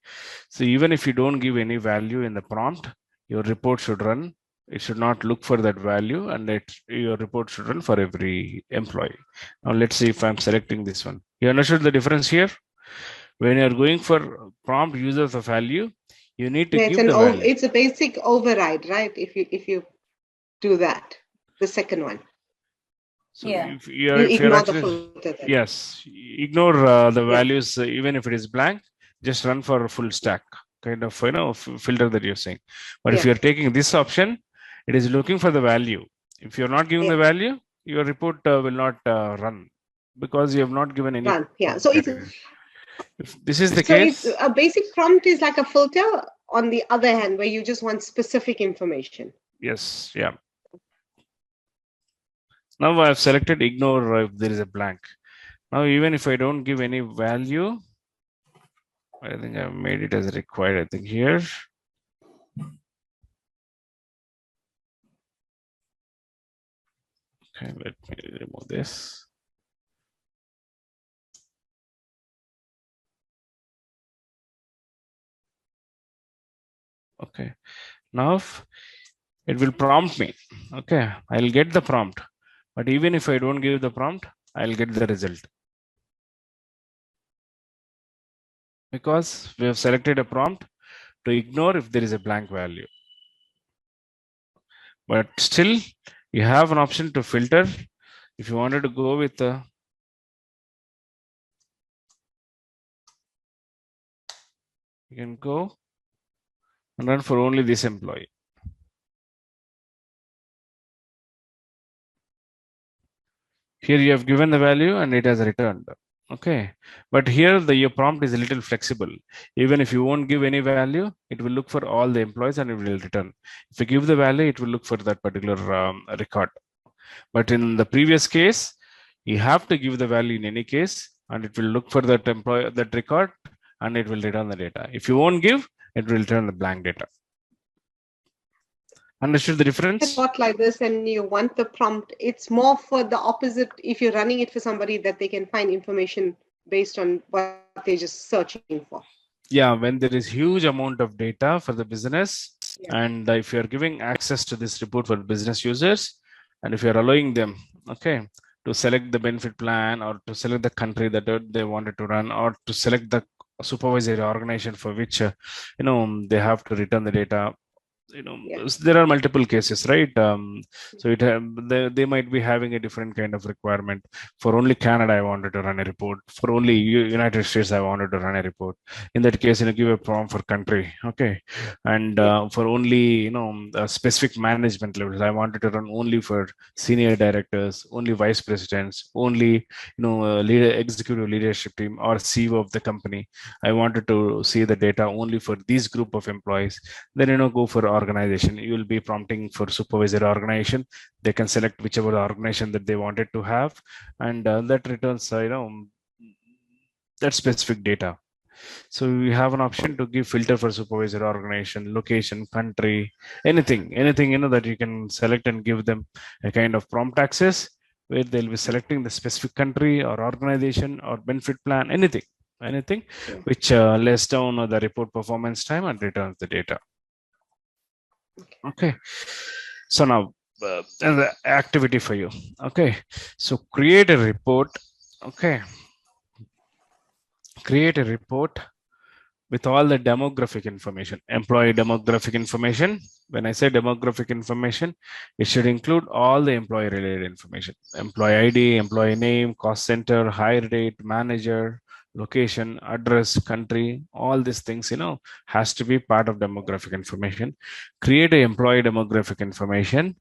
[SPEAKER 1] So even if you don't give any value in the prompt, your report should run. It should not look for that value and your report should run for every employee. Now let's see if I'm selecting this one. You understood the difference here? When you're going for prompt user of value, you need to give the value.
[SPEAKER 3] It's a basic override, right? If you do that, the second one.
[SPEAKER 1] So
[SPEAKER 2] Yeah.
[SPEAKER 1] if
[SPEAKER 3] You
[SPEAKER 1] you're
[SPEAKER 3] ignore the
[SPEAKER 1] actually,
[SPEAKER 3] filter then.
[SPEAKER 1] yes, ignore the
[SPEAKER 3] Yeah.
[SPEAKER 1] values even if it is blank. Just run for a full stack kind of filter that you're saying. But if
[SPEAKER 3] Yeah.
[SPEAKER 1] you're taking this option, it is looking for the value. If you're not giving
[SPEAKER 3] Yeah.
[SPEAKER 1] the value, your report will not run because you have not given any
[SPEAKER 3] Run. Yeah.
[SPEAKER 1] prompt
[SPEAKER 3] So it's
[SPEAKER 1] category. If this is the
[SPEAKER 3] so it's
[SPEAKER 1] case,
[SPEAKER 3] a basic prompt is like a filter on the other hand where you just want specific information.
[SPEAKER 1] yes, yeah. Now I've selected ignore if there is a blank. Now even if I don't give any value, I think I've made it as required. I think here. Okay, let me remove this. Okay, now it will prompt me. Okay, I'll get the prompt, but even if I don't give the prompt, I'll get the result because we have selected a prompt to ignore if there is a blank value. But still, you have an option to filter if you wanted to go with You can go and run for only this employee. Here you have given the value and it has returned. Okay, but here your prompt is a little flexible. Even if you won't give any value, it will look for all the employees and it will return. If you give the value, it will look for that particular record. But in the previous case, you have to give the value in any case, and it will look for that employee, that record, and it will return the data. If you won't give, it will return the blank data. Understood the difference?
[SPEAKER 3] What like this, and you want the prompt. It's more for the opposite. If you're running it for somebody, that they can find information based on what they're just searching for.
[SPEAKER 1] Yeah, when there is huge amount of data for the business,
[SPEAKER 3] Yeah.
[SPEAKER 1] and if you are giving access to this report for business users, and if you are allowing them, okay, to select the benefit plan or to select the country that they wanted to run, or to select the supervisory organization for which they have to return the data.
[SPEAKER 3] Yeah.
[SPEAKER 1] There are multiple cases, right? So they might be having a different kind of requirement. For only Canada I wanted to run a report, for only United States I wanted to run a report. In that case, give a prompt for country, okay, and
[SPEAKER 3] Yeah.
[SPEAKER 1] for only specific management levels I wanted to run only for senior directors, only vice presidents, only leader, executive leadership team, or CEO of the company. I wanted to see the data only for these group of employees. Then go for organization. You will be prompting for supervisor organization. They can select whichever organization that they wanted to have, and that returns that specific data. So we have an option to give filter for supervisor organization, location, country, anything that you can select and give them a kind of prompt access where they'll be selecting the specific country or organization or benefit plan, anything which lays down the report performance time and returns the data. Okay, so now the activity for you. Okay, so create a report. Okay, create a report with all the demographic information, employee demographic information. When I say demographic information, it should include all the employee related information: employee ID, employee name, cost center, hire date, manager, location, address, country. All these things has to be part of demographic information. Create a employee demographic information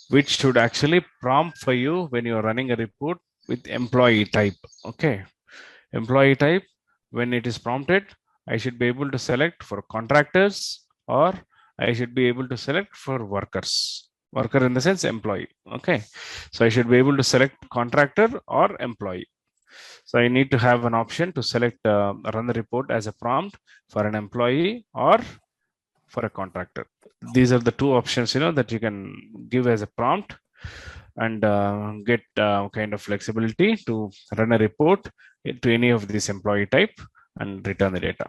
[SPEAKER 1] which should actually prompt for you when you're running a report with employee type. Okay, employee type, when it is prompted, I should be able to select for contractors, or I should be able to select for workers. Worker in the sense employee. Okay, so I should be able to select contractor or employee. So I need to have an option to select run the report as a prompt for an employee or for a contractor. These are the two options that you can give as a prompt, and get kind of flexibility to run a report to any of this employee type and return the data.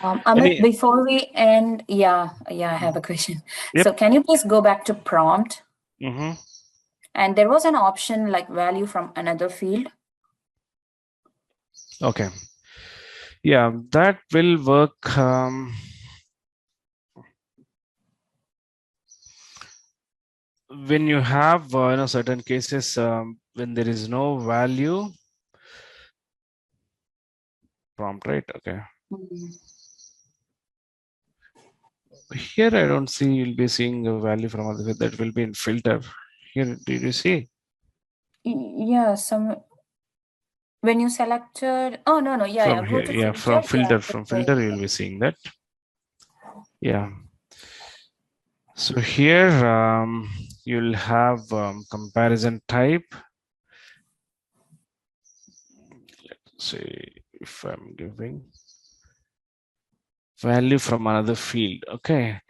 [SPEAKER 2] Amit, before we end, I have a question.
[SPEAKER 1] Yep.
[SPEAKER 2] So can you please go back to prompt?
[SPEAKER 1] Mm-hmm.
[SPEAKER 2] And there was an option like value from another field.
[SPEAKER 1] Okay. Yeah, that will work. When you have certain cases when there is no value prompt, right? Okay. Here I don't see you'll be seeing a value from other, that will be in filter. Here, did you see?
[SPEAKER 2] Yeah, when you selected, oh no,
[SPEAKER 1] from
[SPEAKER 2] yeah,
[SPEAKER 1] here,
[SPEAKER 2] go to
[SPEAKER 1] from filter,
[SPEAKER 2] from
[SPEAKER 1] filter you'll be seeing that. Yeah. So here you'll have comparison type. Let's see if I'm giving value from another field. Okay.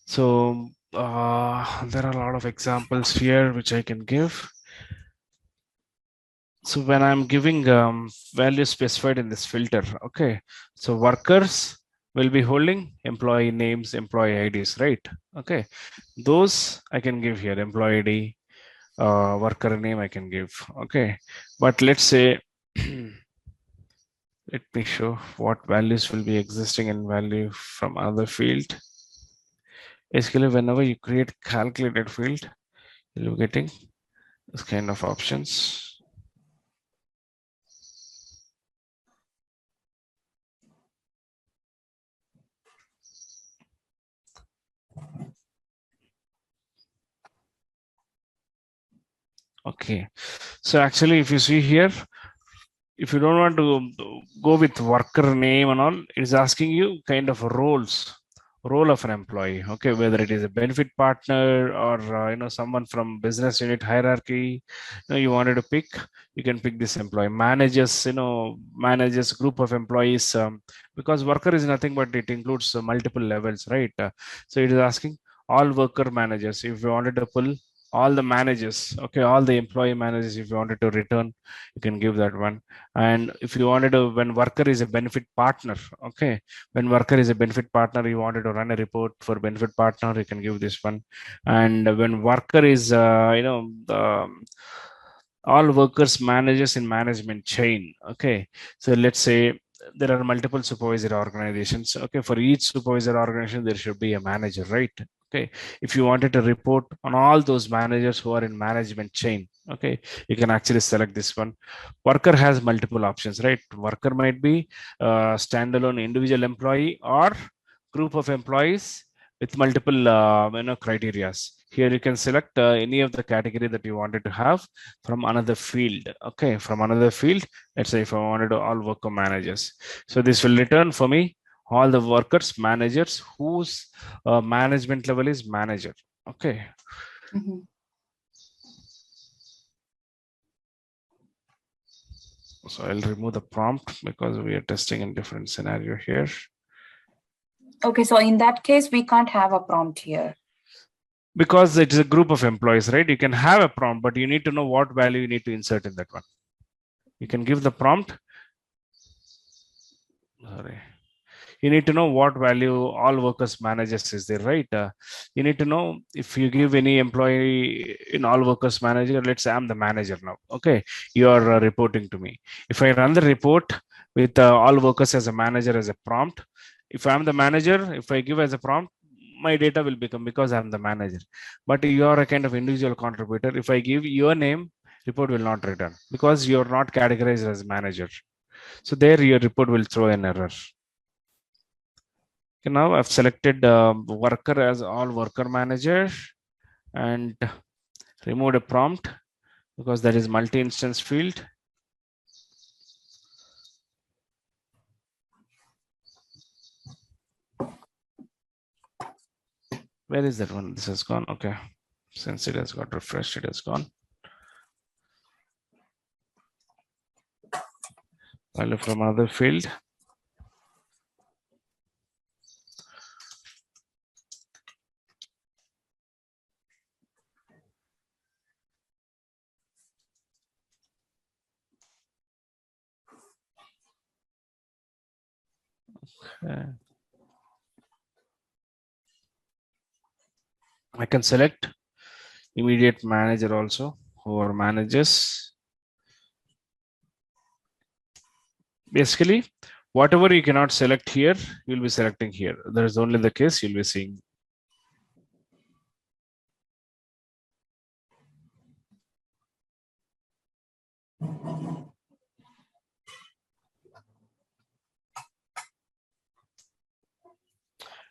[SPEAKER 1] So there are a lot of examples here which I can give. So when I'm giving value specified in this filter, okay, so workers will be holding employee names, employee IDs, right? Okay, those I can give here, employee ID, worker name I can give. Okay, but let's say let me show what values will be existing in value from other field. Basically, whenever you create calculated field, you'll be getting this kind of options. Okay. So actually, if you see here, if you don't want to go with worker name and all, it's asking you kind of role of an employee. Okay, whether it is a benefit partner or someone from business unit hierarchy, you wanted to pick, you can pick this employee. Managers, managers group of employees, because worker is nothing but it includes multiple levels, right? So it is asking all worker managers. If you wanted to pull all the managers, okay, all the employee managers, if you wanted to return, you can give that one. And if you wanted to, when worker is a benefit partner, okay, when worker is a benefit partner, you wanted to run a report for benefit partner, you can give this one. And when worker is all workers managers in management chain, okay, so let's say there are multiple supervisor organizations, okay, for each supervisor organization there should be a manager, right? Okay, if you wanted to report on all those managers who are in management chain, okay, you can actually select this one. Worker has multiple options, right? Worker might be standalone individual employee or group of employees with multiple criterias. Here you can select any of the category that you wanted to have from another field. Okay, from another field, let's say if I wanted to all worker managers, so this will return for me all the workers managers whose management level is manager. Okay.
[SPEAKER 2] Mhm.
[SPEAKER 1] So I'll remove the prompt because we are testing in different scenario here.
[SPEAKER 2] Okay, so in that case, we can't have a prompt here.
[SPEAKER 1] Because it is a group of employees, right? You can have a prompt, but you need to know what value you need to insert in that one. You can give the prompt. Sorry. You need to know what value all workers managers is there, right? You need to know if you give any employee in all workers manager, let's say I'm the manager now, okay, you are reporting to me. If I run the report with all workers as a manager as a prompt, if I'm the manager, if I give as a prompt, my data will become because I'm the manager. But you are a kind of individual contributor, if I give your name, report will not return because you're not categorized as manager. So there your report will throw an error. Okay, now I've selected worker as all worker manager and removed a prompt because that is multi-instance field. Where is that one? This has gone. Okay. Since it has got refreshed, it has gone. Value from other field. Okay. I can select immediate manager also, or managers. Basically, whatever you cannot select here, you'll be selecting here. There is only the case you'll be seeing.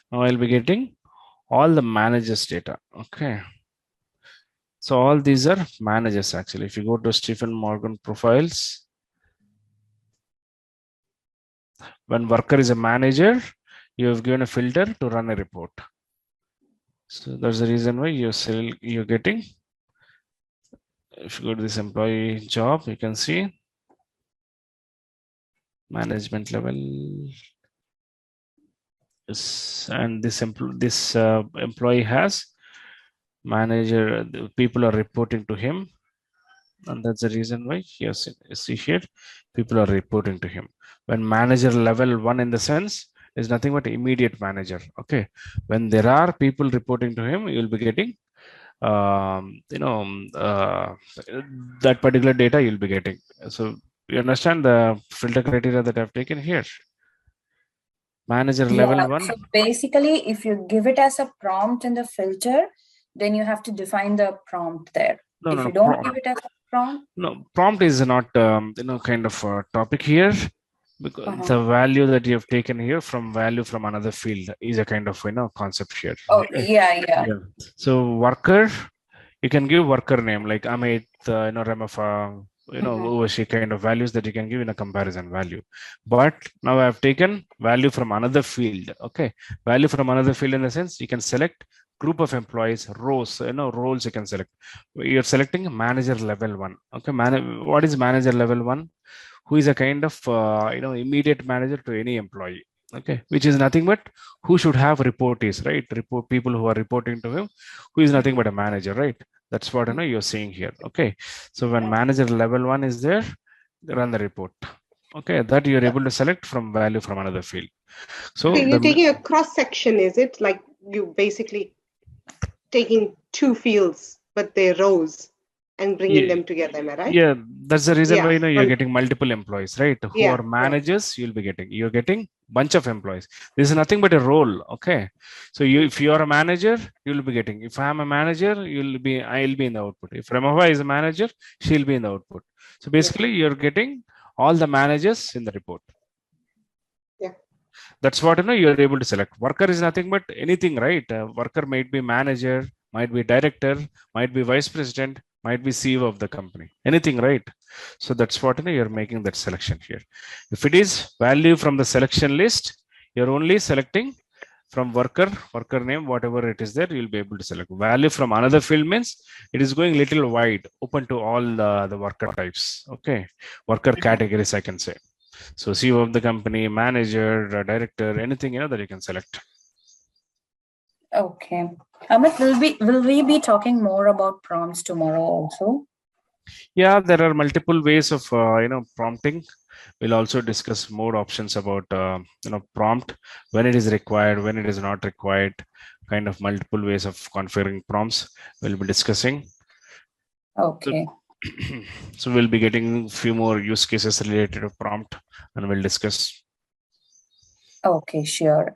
[SPEAKER 1] Now I'll be getting all the managers data. Okay. So all these are managers actually. If you go to Stephen Morgan profiles, when worker is a manager, you have given a filter to run a report. So that's the reason why you're getting. If you go to this employee job, you can see management level. And this employee has manager. The people are reporting to him, and that's the reason why yes, see here, people are reporting to him. When manager level 1 in the sense is nothing but immediate manager. Okay, when there are people reporting to him, you'll be getting that particular data you'll be getting. So you understand the filter criteria that I've taken here. Manager level 1.
[SPEAKER 2] So basically, if you give it as a prompt in the filter, then you have to define the prompt there. If you don't give it as a prompt.
[SPEAKER 1] No, prompt is not kind of a topic here, because the value that you have taken here from value from another field is a kind of concept here.
[SPEAKER 2] Okay. Yeah.
[SPEAKER 1] So worker, You can give worker name like Amit, Ramafa, Uvashi kind of values that you can give in a comparison value. But now I have taken value from another field. Okay, value from another field in the sense you can select group of employees, rows, roles you can select. You're selecting manager level 1. Okay, what is manager level 1? Who is a kind of immediate manager to any employee. Okay, which is nothing but who should have reportees, right? Report people who are reporting to him, who is nothing but a manager, right? That's what you're seeing here. Okay, so when manager level 1 is there, run the report. Okay, that you're able to select from value from another field. So
[SPEAKER 3] Okay, you're taking a cross section, is it? Like you basically taking two fields, but they're rows, and bringing them together. Am I right?
[SPEAKER 1] Yeah, that's the reason why you're
[SPEAKER 3] One,
[SPEAKER 1] getting multiple employees, right? Who
[SPEAKER 3] yeah,
[SPEAKER 1] are managers, you're getting bunch of employees. This is nothing but a role. Okay, so if you are a manager, you'll be getting. If I'm a manager, I'll be in the output. If Ramava is a manager, she'll be in the output. So basically, you're getting all the managers in the report.
[SPEAKER 3] Yeah.
[SPEAKER 1] That's what you're able to select. Worker is nothing but anything, right? Worker might be manager, might be director, might be vice president, might be CEO of the company, anything, right? So that's what you're making that selection here. If it is value from the selection list, you're only selecting from worker name, whatever it is there, you'll be able to select. Value from another field means it is going little wide, open to all the worker types. Okay, worker categories, I can say. So CEO of the company, manager, director, anything that you can select.
[SPEAKER 2] Okay. Amit, will we be talking more about prompts tomorrow also?
[SPEAKER 1] Yeah, there are multiple ways of prompting. We'll also discuss more options about prompt, when it is required, when it is not required, kind of multiple ways of configuring prompts we'll be discussing.
[SPEAKER 2] Okay.
[SPEAKER 1] So we'll be getting a few more use cases related to prompt and we'll discuss.
[SPEAKER 2] Okay, sure.